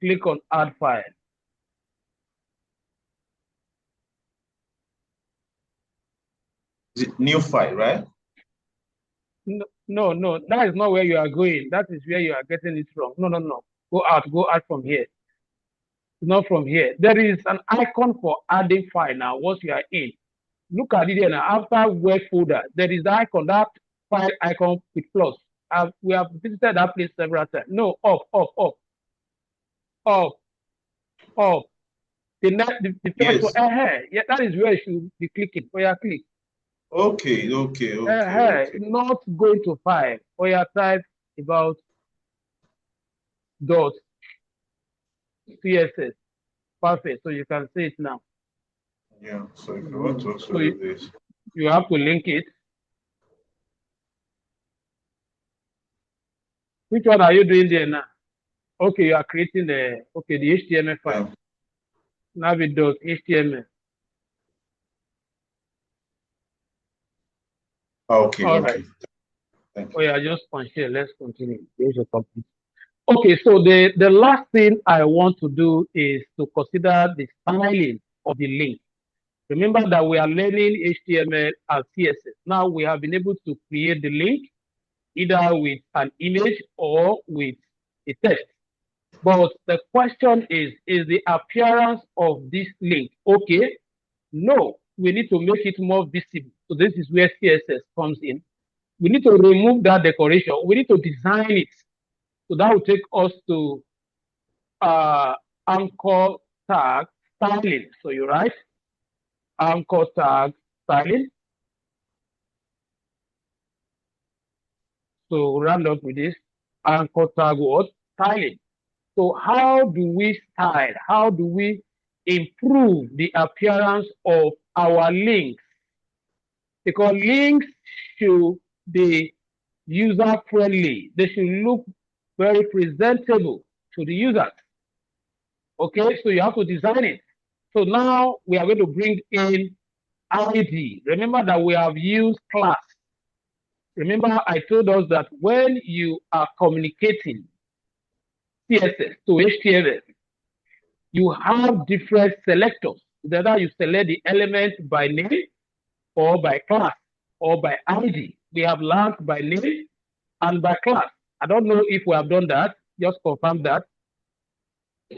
Click on add file. New file, right? No, that is not where you are going. That is where you are getting it from. No. Go out from here. Not from here. There is an icon for adding file now once you are in. Look at it here now. After web folder, there is the icon, that file icon with plus. We have visited that place several times. No, off, off. The first one, Yes. yeah, that is where you should be clicking. Oh, yeah, click. Okay. Not going to file. Oh, yeah, type about dot CSS. Perfect. So you can see it now. Yeah. So if you want to also So do this. you have to link it. Which one are you doing there now? Okay, you are creating the HTML file. Yeah. Now it does HTML. Okay, All right. okay. Thank Oh you. yeah, just share. Let's continue. There's a complete. Okay, so the last thing I want to do is to consider the styling of the link. Remember that we are learning HTML and CSS. Now we have been able to create the link either with an image or with a text. But the question is the appearance of this link okay? No, we need to make it more visible. So this is where CSS comes in. We need to remove that decoration. We need to design it. So that will take us to uh, anchor tag styling. So you write anchor tag styling. So round up with this anchor tag what? Styling. So how do we style? How do we improve the appearance of our links? Because links should be user friendly. They should look very presentable to the users. Okay, so you have to design it. So now we are going to bring in ID. Remember that we have used class. Remember, I told us that when you are communicating CSS to HTML, you have different selectors. Whether you select the element by name or by class or by ID. We have learned by name and by class. I don't know if we have done that. Just confirm that.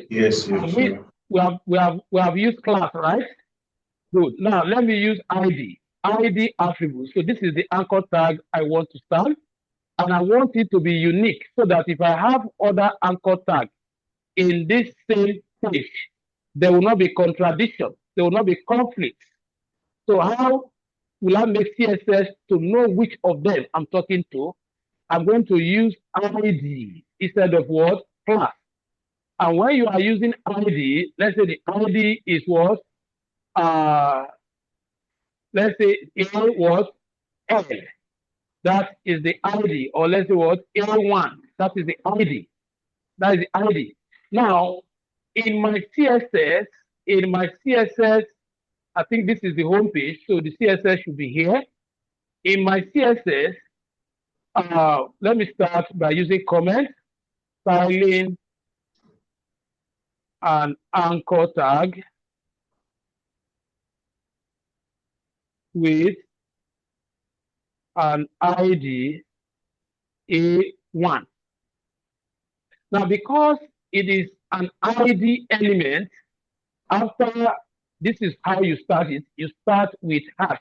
Yes, And yes, yeah. we have used class, right? Good. Now let me use ID. ID attribute. So this is the anchor tag I want to start. And I want it to be unique so that if I have other anchor tag, in this same page. There will not be contradiction. There will not be conflict. So how will I make CSS to know which of them I'm talking to? I'm going to use ID instead of what? Class. And when you are using ID, let's say the ID is what? Let's say A was L. That is the ID. Or let's say what? A1. That is the ID. That is the ID. Now, in my CSS, I think this is the home page. So the CSS should be here. In my CSS, let me start by using comment, styling, an anchor tag with an ID A1. Now, because it is an ID element, after this is how you start it. You start with hash.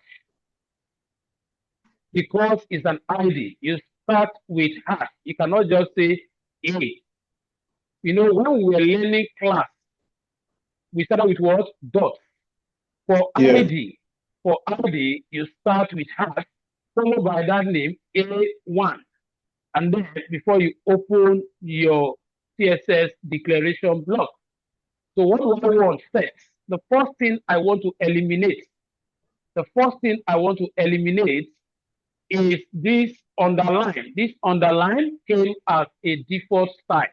Because it's an ID, you start with hash. You cannot just say A. You know, when we were learning class, we started with what? Dot. For ID, you start with hash, followed by that name A1. And then before you open your CSS declaration block. So what do I want first? The first thing I want to eliminate is this underline. This underline came as a default style.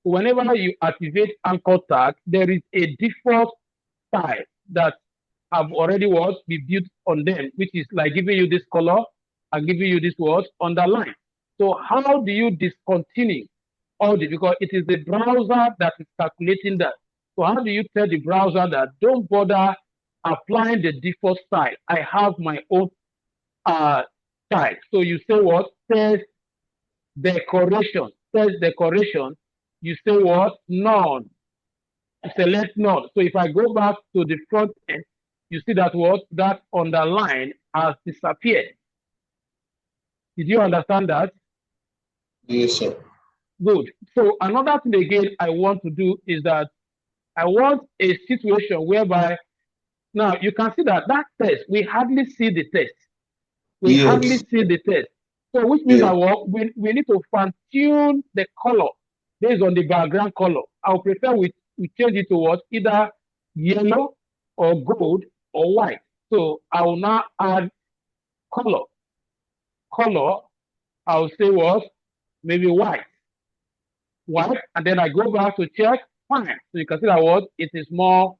Whenever you activate anchor tag, there is a default style that have already was be built on them, which is like giving you this color and giving you this word underline. So how do you discontinue all this? Because it is the browser that is calculating that. So how do you tell the browser that don't bother applying the default style? I have my own style. So you say what? Test decoration. Test decoration. You say what? None. You select none. So if I go back to the front end, you see that what? That underline has disappeared. Did you understand that? Yes, sir. Good. So another thing again I want to do is that I want a situation whereby now you can see that test, we hardly see the test. We hardly see the test. So which means that we need to fine-tune the color based on the background color. I would prefer we change it to what? Either yellow or gold or white. So I will now add color. Color, I will say what? Maybe white. White, and then I go back to check, fine. So you can see that what? It is more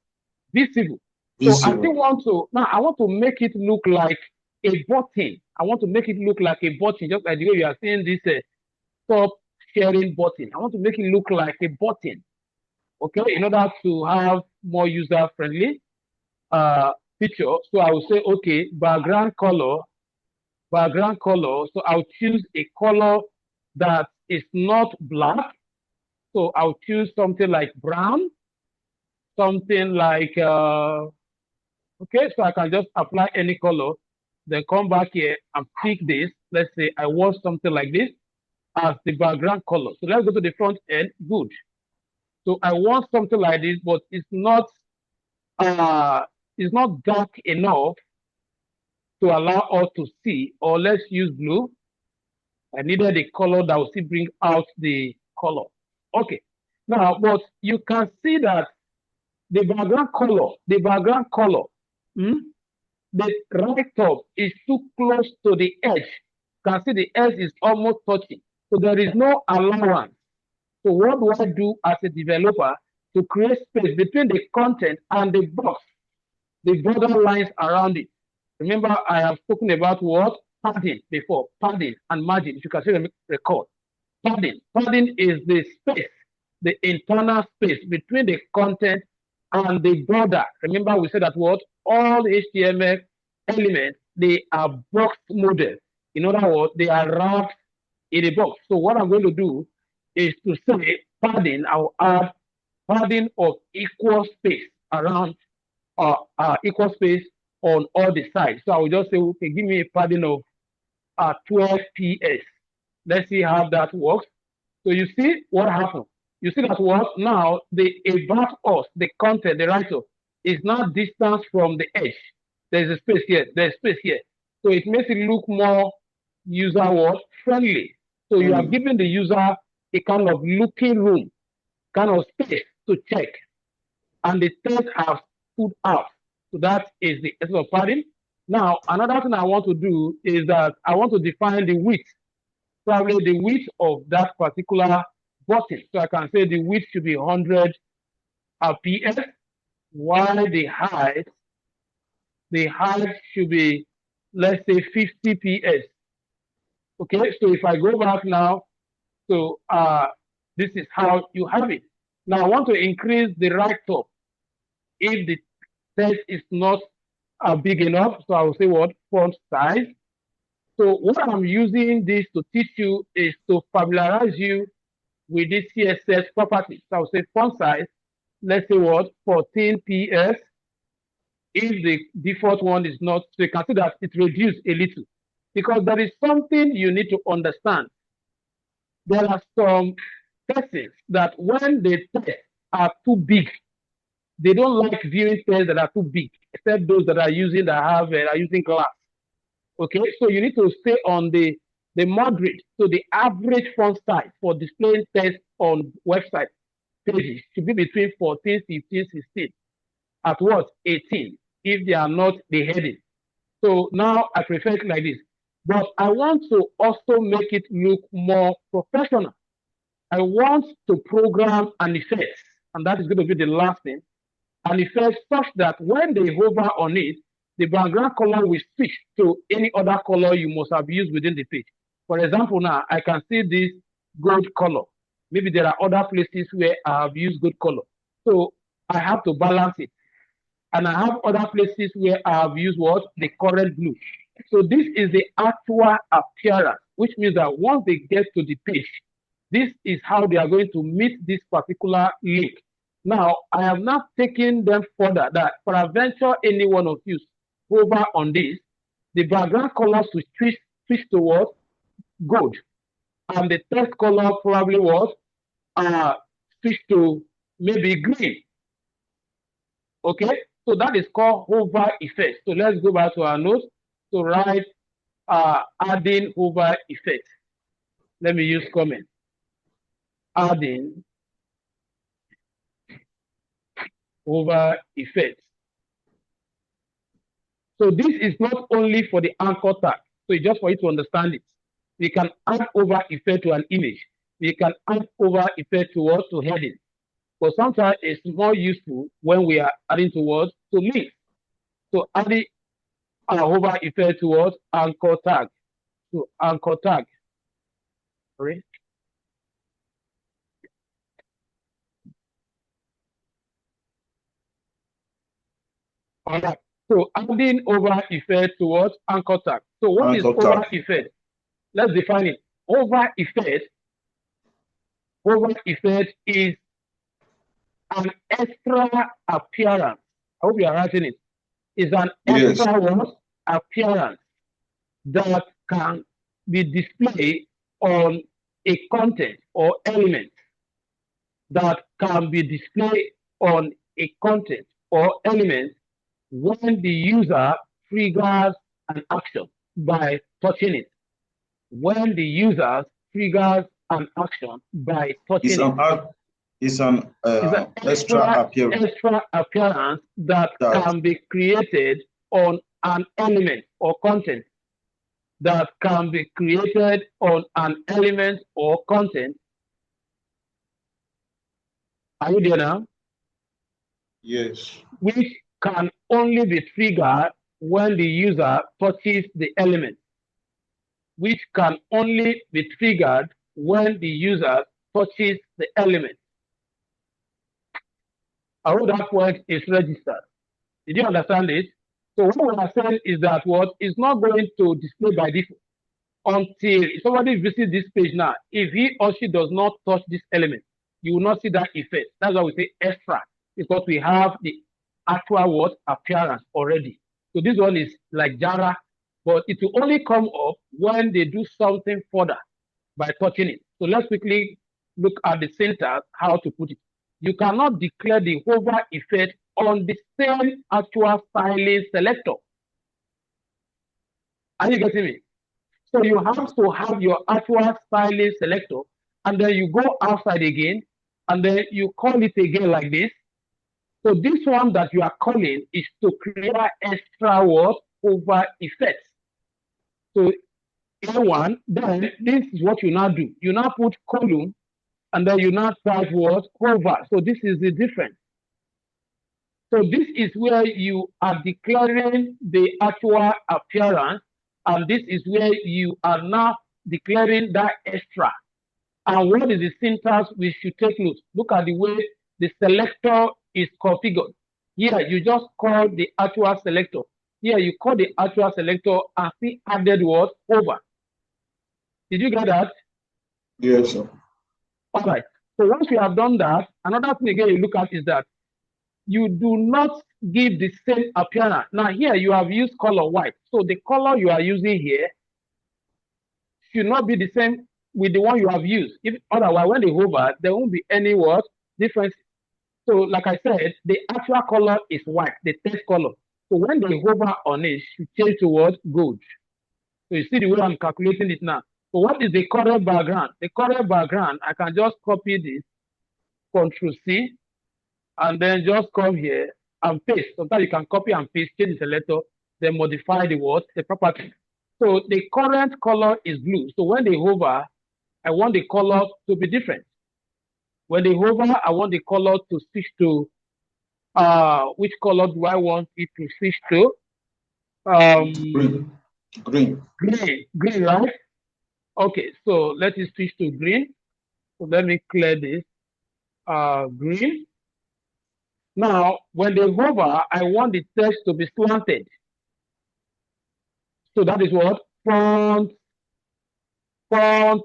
visible. So I still want to, now I want to make it look like a button. I want to make it look like a button, just like the way you are seeing this stop sharing button. I want to make it look like a button, okay, in order to have more user-friendly picture. So I will say, okay, background color. So I'll choose a color that is not black. So I'll choose something like brown, something like, okay, so I can just apply any color, then come back here and pick this. Let's say I want something like this as the background color. So let's go to the front end. Good. So I want something like this, but it's not dark enough to allow us to see, or let's use blue. I needed a color that will still bring out the color. Okay. Now, but you can see that the background color, the right top is too close to the edge. You can see the edge is almost touching. So there is no allowance. So what do I do as a developer to create space between the content and the box, the border lines around it? Remember, I have spoken about what? Padding before, padding and margin. You can see the record. Padding. Padding is the space, the internal space between the content and the border. Remember, we said that what? All HTML elements, they are box model. In other words, they are wrapped in a box. So what I'm going to do is to say padding. I'll add padding of equal space around equal space on all the sides. So I will just say, okay, give me a padding of 12 PS. Let's see how that works. So you see what happened. You see that what now the about us, the content, the writer is now distance from the edge. There's a space here, there's space here. So it makes it look more user what friendly. So you are giving the user a kind of looking room, kind of space to check. And the text has put out. So that is the essence of padding. Now, another thing I want to do is that I want to define the width, probably the width of that particular button. So I can say the width should be 100 ps, while the height should be, let's say, 50 ps. Okay, so if I go back now, so this is how you have it. Now I want to increase the right top if the text is not big enough. So I will say what font size. So what I'm using this to teach you is to familiarize you with this CSS property. So I'll say font size, let's say what 14 ps. If the default one is not, so you can see that it reduced a little, because there is something you need to understand. There are some persons that when the text are too big, they don't like viewing tests that are too big, except those that are using glass. Okay, so you need to stay on the moderate, so the average font size for displaying text on website pages should be between 14, 15, 16, at what 18, if they are not the heading. So now I prefer it like this, but I want to also make it look more professional. I want to program an effect, and that is going to be the last thing. An effect such that when they hover on it, the background color will switch to any other color you must have used within the page. For example, now I can see this gold color. Maybe there are other places where I have used gold color. So I have to balance it. And I have other places where I have used what? The current blue. So this is the actual appearance, which means that once they get to the page, this is how they are going to meet this particular link. Now, I have not taken them further that for adventure, any one of you over on this, the background colors to switch towards gold, and the text color probably was switch to maybe green. Okay, so that is called hover effect. So let's go back to our notes to write adding hover effect. Let me use comment. Adding hover effect. So this is not only for the anchor tag, so it's just for you to understand it. We can add hover effect to an image. We can add hover effect towards to heading. But sometimes it's more useful when we are adding towards to links. So adding a hover effect towards anchor tag. So anchor tag. Sorry. All right. So adding hover effect towards anchor tag. So what is hover effect? Let's define it. Hover effect is an extra appearance. I hope you are writing it. Is an extra appearance that can be displayed on a content or element, that can be displayed on a content or element when the user triggers an action by touching it. When the user triggers an action by touching it. It's an extra appearance that can be created on an element or content. That can be created on an element or content. Are you there now? Yes. Which can only be triggered when the user touches the element. Which can only be triggered when the user touches the element. I hope that point is registered. Did you understand it? So what we are saying is that what is not going to display by default until somebody visits this page now. If he or she does not touch this element, you will not see that effect. That's why we say extra, because we have the actual what appearance already. So this one is like Jara, but it will only come up when they do something further by touching it. So let's quickly look at the syntax, how to put it. You cannot declare the hover effect on the same actual styling selector. Are you getting me? So you have to have your actual styling selector, and then you go outside again, and then you call it again like this. So this one that you are calling is to create extra word over effects. So A1, then this is what you now do. You now put column, and then you now type word over. So this is the difference. So this is where you are declaring the actual appearance, and this is where you are now declaring that extra. And what is the syntax we should take note? Look at the way the selector is configured. Here, you just call the actual selector. Here, you call the actual selector and see added word over. Did you get that? Yes, sir. All right. So once you have done that, another thing again you look at is that you do not give the same appearance. Now here you have used color white. So the color you are using here should not be the same with the one you have used. If otherwise, when they hover, there won't be any what difference. So like I said, the actual color is white, the text color. So when they hover on it, you change to what? Gold. So you see the way I'm calculating it now. So what is the correct background? The correct background, I can just copy this, Control C, and then just come here and paste. Sometimes you can copy and paste, change the selector, then modify the word, the property. So the current color is blue. So when they hover, I want the color to be different. When they hover, I want the color to switch to, which color do I want it to switch to? Green. Green. Green, right? Okay, so let it switch to green. So let me clear this. Green. Now, when they hover, I want the text to be slanted. So that is what? Font style.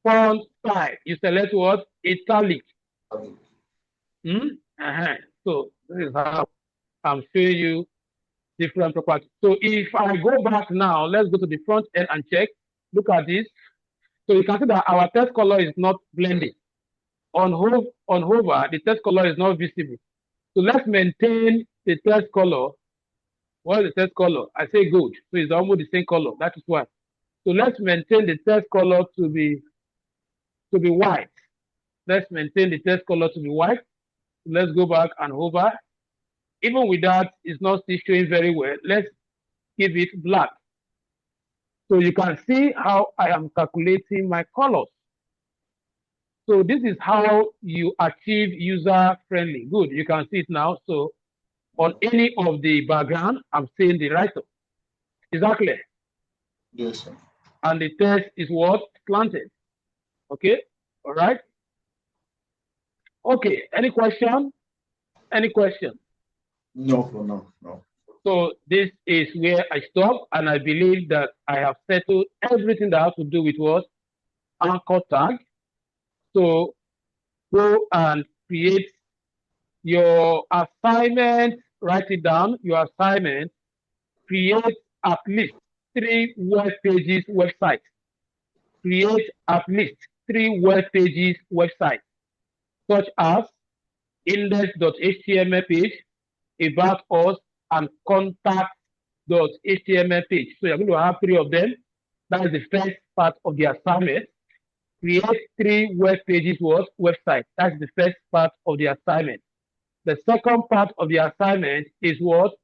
Font style. You select what? Italic. So this is how I'm showing you different properties. So if I go back now, let's go to the front end and check. Look at this. So you can see that our text color is not blending. On hover, the text color is not visible. So let's maintain the text color. What is the text color? I say gold. So it's almost the same color. That is why. So let's maintain the text color to be white. Let's maintain the text color to be white. Let's go back and hover. Even with that, it's not still showing very well. Let's give it black. So you can see how I am calculating my colors. So this is how you achieve user-friendly. Good, you can see it now. So on any of the background, I'm seeing the writer. Is that clear? Yes, sir. And the text is what? Slanted. Okay, all right. Okay, any question? Any question? No, no, no. So this is where I stop, and I believe that I have settled everything that has to do with what? Anchor tag. So go and create your assignment, write it down, your assignment, create at least 3 web pages website. Create at least 3 web pages website, such as index.html page, about us, and contact.html page. So you're going to have 3 of them. That is the first part of the assignment. Create 3 web pages website. That's the first part of the assignment. The second part of the assignment is what?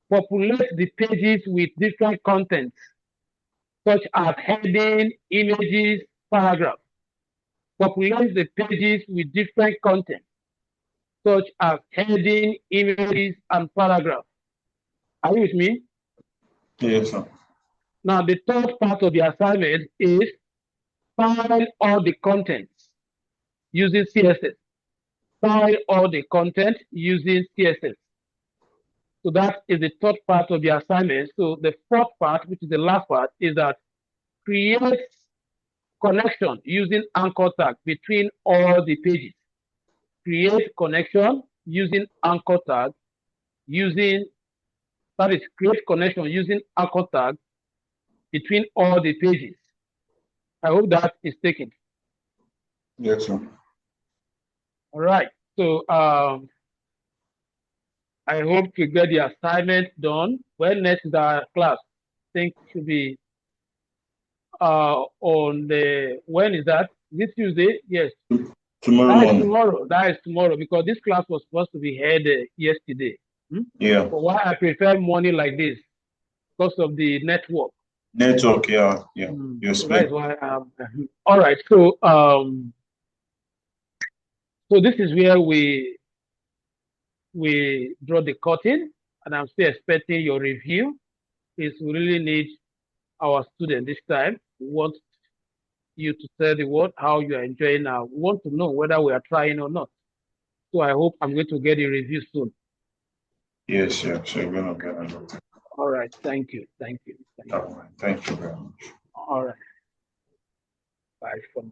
Populate the pages with different contents, such as heading, images, paragraph. Populate the pages with different content, such as heading, images, and paragraph. Are you with me? Yes, sir. Now, the third part of the assignment is style all the contents using CSS. Style all the content using CSS. So that is the third part of the assignment. So the fourth part, which is the last part, is that create connection using anchor tag between all the pages. Create connection using anchor tag create connection using anchor tag between all the pages. I hope that is taken. Yes, sir. All right. So I hope to get the assignment done. When next is our class? I think it should be on the, when is that? This Tuesday? Yes. Tomorrow That is morning. tomorrow. That is tomorrow because this class was supposed to be held yesterday. Yeah. But why I prefer morning like this? Because of the network. Network, yeah. You So explain. that is why all right. So so this is where we draw the curtain, and I'm still expecting your review. Is we really need our student this time. We want you to tell the world how you are enjoying now. We want to know whether we are trying or not. So I hope I'm going to get a review soon. Yes, yeah. So you're gonna get it. All right. Thank you. Thank you. Thank you. All right. Thank you very much. All right. Bye for now.